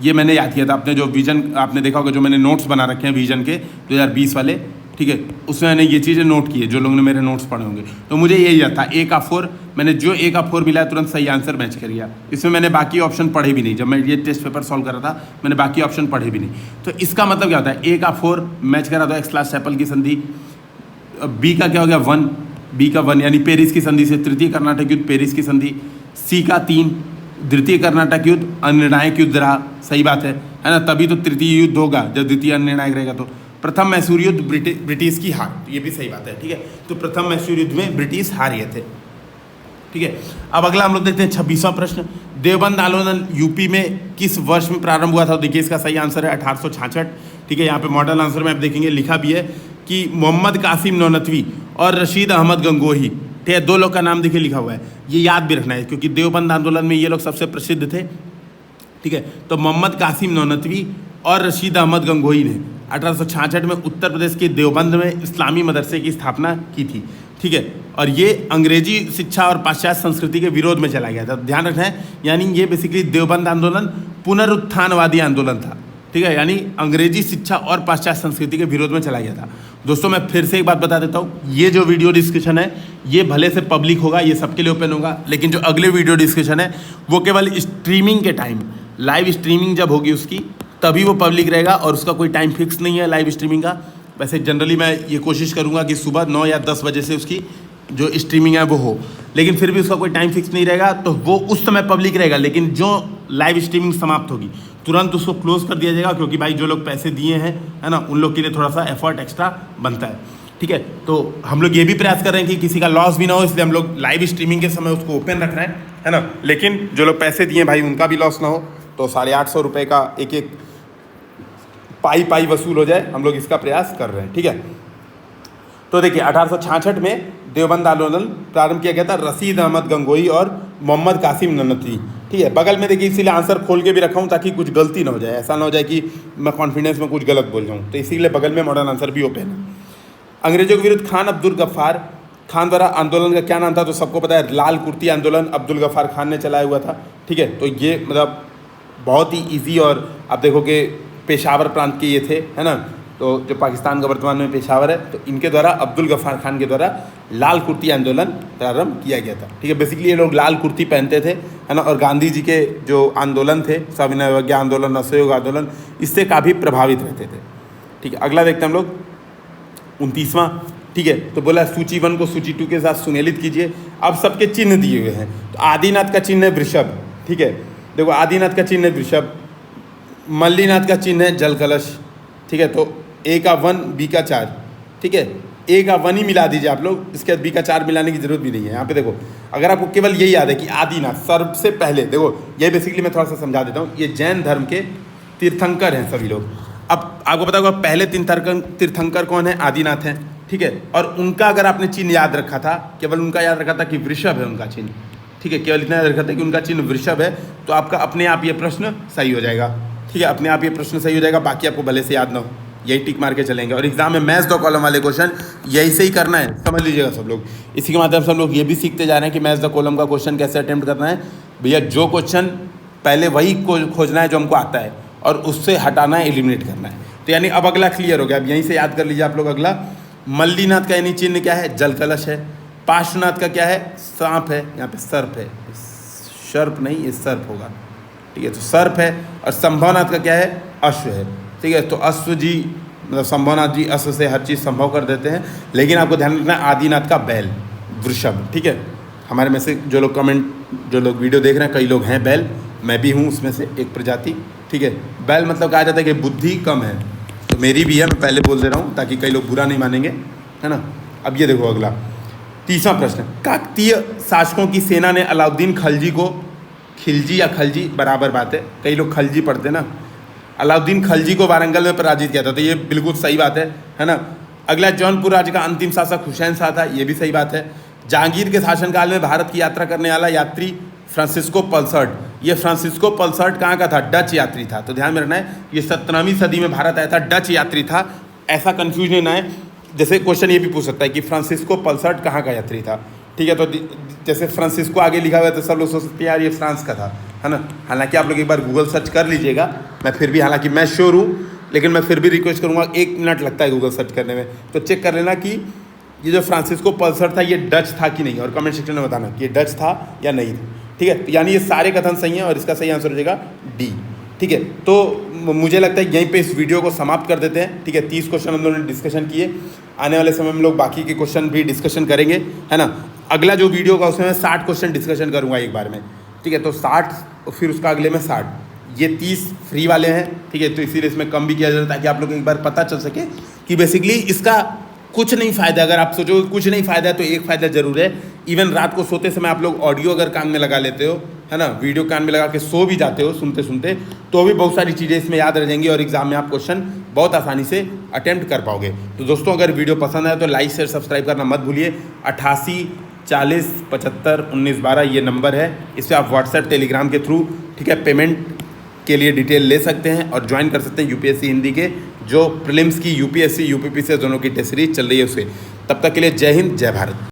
ये मैंने याद किया था। आपने जो विजन आपने देखा होगा, जो मैंने नोट्स बना रखे हैं विजन के 2020 वाले, ठीक है, उसमें मैंने ये चीज़ें नोट की है, जो लोगों ने मेरे नोट्स पढ़े होंगे। तो मुझे यही याद था, ए का 4, मैंने जो ए का 4 मिला तुरंत सही आंसर मैच कर गया। इसमें मैंने बाकी ऑप्शन पढ़े भी नहीं, जब मैं ये टेस्ट पेपर सॉल्व कर रहा था मैंने बाकी ऑप्शन पढ़े भी नहीं। तो इसका मतलब क्या होता है, ए का 4 मैच करा तो एक्स चैपल की संधि, बी का क्या हो गया 1, बी का 1 यानी पेरिस की संधि से तृतीय कर्नाटक युद्ध पेरिस की संधि, सी का 3 द्वितीय कर्नाटक युद्ध अनिर्णायक युद्ध रहा, सही बात है ना, तभी तो तृतीय युद्ध होगा जब द्वितीय अनिर्णायक रहेगा। तो प्रथम मैसूर युद्ध ब्रिटिश की हार, ये भी सही बात है, ठीक है। तो प्रथम मैसूर युद्ध में ब्रिटिश हार गए थे, ठीक है। अब अगला हम लोग देखते हैं 26वां प्रश्न, देवबंद आंदोलन यूपी में किस वर्ष में प्रारंभ हुआ था? देखिए इसका सही आंसर है 1866, ठीक है। यहाँ पे मॉडल आंसर में आप देखेंगे लिखा भी है कि मोहम्मद कासिम नौनतवी और रशीद अहमद गंगोही, ठीक है, 2 लोग का नाम देखिए लिखा हुआ है, ये याद भी रखना है क्योंकि देवबंद आंदोलन में ये लोग सबसे प्रसिद्ध थे, ठीक है। तो मोहम्मद कासिम नौनतवी और रशीद अहमद गंगोही ने 1866 में उत्तर प्रदेश के देवबंद में इस्लामी मदरसे की स्थापना की थी, ठीक है। और ये अंग्रेजी शिक्षा और पाश्चात्य संस्कृति के विरोध में चला गया था, ध्यान रखना है। यानी ये बेसिकली देवबंद आंदोलन पुनरुत्थानवादी आंदोलन था, ठीक है, यानी अंग्रेजी शिक्षा और पाश्चात्य संस्कृति के विरोध में चला गया था। दोस्तों मैं फिर से एक बात बता देता हूँ, ये जो वीडियो डिस्कशन है ये भले से पब्लिक होगा, ये सबके लिए ओपन होगा, लेकिन जो अगले वीडियो डिस्कशन है वो केवल स्ट्रीमिंग के टाइम, लाइव स्ट्रीमिंग जब होगी उसकी तभी वो पब्लिक रहेगा, और उसका कोई टाइम फिक्स नहीं है लाइव स्ट्रीमिंग का। वैसे जनरली मैं ये कोशिश करूँगा कि सुबह 9 या 10 बजे से उसकी जो स्ट्रीमिंग है वो हो, लेकिन फिर भी उसका कोई टाइम फिक्स नहीं रहेगा, तो वो उस समय पब्लिक रहेगा। लेकिन जो लाइव स्ट्रीमिंग समाप्त होगी तुरंत उसको क्लोज कर दिया जाएगा, क्योंकि भाई जो लोग पैसे दिए हैं है ना, उन लोग के लिए थोड़ा सा एफर्ट एक्स्ट्रा बनता है, ठीक है। तो हम लोग ये भी प्रयास कर रहे हैं कि किसी का लॉस भी ना हो, इसलिए हम लोग लाइव स्ट्रीमिंग के समय उसको ओपन रख रहे हैं, है ना। लेकिन जो लोग पैसे दिए भाई उनका भी लॉस ना हो, तो 850 रुपये का एक पाई वसूल हो जाए, हम लोग इसका प्रयास कर रहे हैं, ठीक है। तो देखिए 1866 में देवबंद आंदोलन प्रारंभ किया गया था रशीद अहमद गंगोही और मोहम्मद कासिम नौनतवी, ठीक है। बगल में देखिए इसीलिए आंसर खोल के भी रखा हूँ ताकि कुछ गलती ना हो जाए, ऐसा ना हो जाए कि मैं कॉन्फिडेंस में कुछ गलत बोल जाऊँ, तो इसीलिए बगल में मॉडल आंसर भी ओपन है। अंग्रेजों के विरुद्ध खान अब्दुल गफ्फार खान द्वारा आंदोलन का क्या नाम था? तो सबको पता है लाल कुर्ती आंदोलन अब्दुल गफ्फार खान ने चलाया हुआ था, ठीक है। तो ये मतलब बहुत ही ईजी, और आप देखो कि पेशावर प्रांत के ये थे, है ना, तो जो पाकिस्तान का वर्तमान में पेशावर है, तो इनके द्वारा अब्दुल गफ्फार खान के द्वारा लाल कुर्ती आंदोलन प्रारंभ किया गया था, ठीक है। बेसिकली ये लोग लाल कुर्ती पहनते थे, है ना, और गांधी जी के जो आंदोलन थे, सविनय अवज्ञा आंदोलन, असहयोग आंदोलन, इससे काफ़ी प्रभावित रहते थे, ठीक है। अगला देखते हैं हम लोग 29वां, ठीक है। तो बोला सूची 1 को सूची 2 के साथ सुमेलित कीजिए। अब सबके चिन्ह दिए हुए हैं, तो आदिनाथ का चिन्ह है वृषभ, ठीक है। देखो आदिनाथ का चिन्ह है वृषभ, मल्लीनाथ का चिन्ह है जल कलश, ठीक है। तो ए का 1 बी का 4, ठीक है। ए का 1 ही मिला दीजिए आप लोग, इसके बाद बी का 4 मिलाने की जरूरत भी नहीं है। यहाँ पे देखो अगर आपको केवल यही याद है कि आदिनाथ सबसे पहले, देखो ये बेसिकली मैं थोड़ा सा समझा देता हूँ, ये जैन धर्म के तीर्थंकर हैं सभी लोग। अब आपको पता होगा पहले तीर्थंकर कौन है? आदिनाथ हैं, ठीक है। और उनका अगर आपने चिन्ह याद रखा था, केवल उनका याद रखा था कि वृषभ है उनका चिन्ह, ठीक है, केवल इतना याद रखा था कि उनका चिन्ह वृषभ है, तो आपका अपने आप ये प्रश्न सही हो जाएगा, ठीक है। अपने आप ये प्रश्न सही हो जाएगा, बाकी आपको भले से याद ना हो, यही टिक मार के चलेंगे। और एग्जाम में मैथ्स 2 कॉलम वाले क्वेश्चन यही से ही करना है, समझ लीजिएगा सब लोग। इसी के माध्यम से हम लोग ये भी सीखते जा रहे हैं कि मैथ्स 2 कॉलम का क्वेश्चन कैसे अटेम्प्ट करना है। भैया जो क्वेश्चन पहले वही खोजना है जो हमको आता है, और उससे हटाना है, एलिमिनेट करना है। तो यानी अब अगला क्लियर हो गया, अब यहीं से याद कर लीजिए आप लोग। अगला मल्लीनाथ का यानी चिन्ह क्या है? जल कलश है। पार्श्वनाथ का क्या है? सांप है, यहाँ पे सर्प है, सर्प नहीं ये सर्प होगा, ठीक है। तो सर्प है। और संभवनाथ का क्या है? अश्व है, ठीक है। तो अश्व जी मतलब संभवनाथ जी अश्व से हर चीज़ संभव कर देते हैं, लेकिन आपको ध्यान रखना है आदिनाथ का बैल वृषभ, ठीक है। हमारे में से जो लोग वीडियो देख रहे हैं, कई लोग हैं बैल, मैं भी हूँ उसमें से एक प्रजाति, ठीक है। बैल मतलब कहा जाता है कि बुद्धि कम है, तो मेरी भी है, मैं पहले बोल दे रहा हूँ ताकि कई लोग बुरा नहीं मानेंगे, है ना। अब ये देखो अगला 30वां प्रश्न, काकतीय शासकों की सेना ने अलाउद्दीन खिलजी को, खिलजी या खलजी बराबर बात है, कई लोग खलजी पढ़ते ना, अलाउद्दीन खिलजी को वारंगल में पराजित किया था, तो ये बिल्कुल सही बात है ना। अगला जौनपुर राज्य का अंतिम शासक हुसैन शाह था, ये भी सही बात है। जहांगीर के शासनकाल में भारत की यात्रा करने वाला यात्री फ्रांसिस्को पल्सर्ट, ये फ्रांसिस्को पल्सर्ट कहाँ का था? डच यात्री था। तो ध्यान में रखना है, ये 17वीं सदी में भारत आया था, डच यात्री था, ऐसा कन्फ्यूजन ना है। जैसे क्वेश्चन ये भी पूछ सकता है कि फ्रांसिस्को पल्सर्ट कहाँ का यात्री था, ठीक है। तो जैसे फ्रांसिस्को आगे लिखा हुआ है तो सब लोग सोच सकते हैं यार ये फ्रांस का था, है ना। हालांकि आप लोग एक बार गूगल सर्च कर लीजिएगा, मैं फिर भी, हालांकि मैं श्योर हूँ लेकिन मैं फिर भी रिक्वेस्ट करूँगा, 1 मिनट लगता है गूगल सर्च करने में, तो चेक कर लेना कि ये जो फ्रांसिस्को पल्सर था ये डच था कि नहीं, और कमेंट सेक्शन में बताना कि ये डच था या नहीं था। ठीक है, तो यानी ये सारे कथन सही हैं और इसका सही आंसर हो जाएगा डी। ठीक है, तो मुझे लगता है यहीं पे इस वीडियो को समाप्त कर देते हैं। ठीक है, 30 क्वेश्चन हम लोगों ने डिस्कशन किए, आने वाले समय में हम लोग बाकी के क्वेश्चन भी डिस्कशन करेंगे, है ना। अगला जो वीडियो का उसमें मैं 60 क्वेश्चन डिस्कशन करूँगा एक बार में। ठीक है, तो 60, फिर उसका अगले में 60, ये 30 फ्री वाले हैं। ठीक है, तो इसीलिए इसमें कम भी किया जाता है ताकि आप लोग एक बार पता चल सके कि बेसिकली इसका कुछ नहीं फ़ायदा। अगर आप सोचो कुछ नहीं फ़ायदा है तो एक फ़ायदा ज़रूर है। इवन रात को सोते समय आप लोग ऑडियो अगर कान में लगा लेते हो, है ना, वीडियो कान में लगा के सो भी जाते हो सुनते सुनते, तो भी बहुत सारी चीज़ें इसमें याद रह जाएंगी और एग्जाम में आप क्वेश्चन बहुत आसानी से अटेम्प्ट कर पाओगे। तो दोस्तों, अगर वीडियो पसंद आए तो लाइक शेयर सब्सक्राइब करना मत भूलिए। 88 40 75 19 12 ये नंबर है, इस पर आप व्हाट्सएप टेलीग्राम के थ्रू, ठीक है, पेमेंट के लिए डिटेल ले सकते हैं और ज्वाइन कर सकते हैं यूपीएससी हिंदी के जो प्रीलिम्स की यूपीएससी यूपीपीसीएस दोनों की टेस्ट सीरीज चल रही है उसे। तब तक के लिए जय हिंद, जय भारत।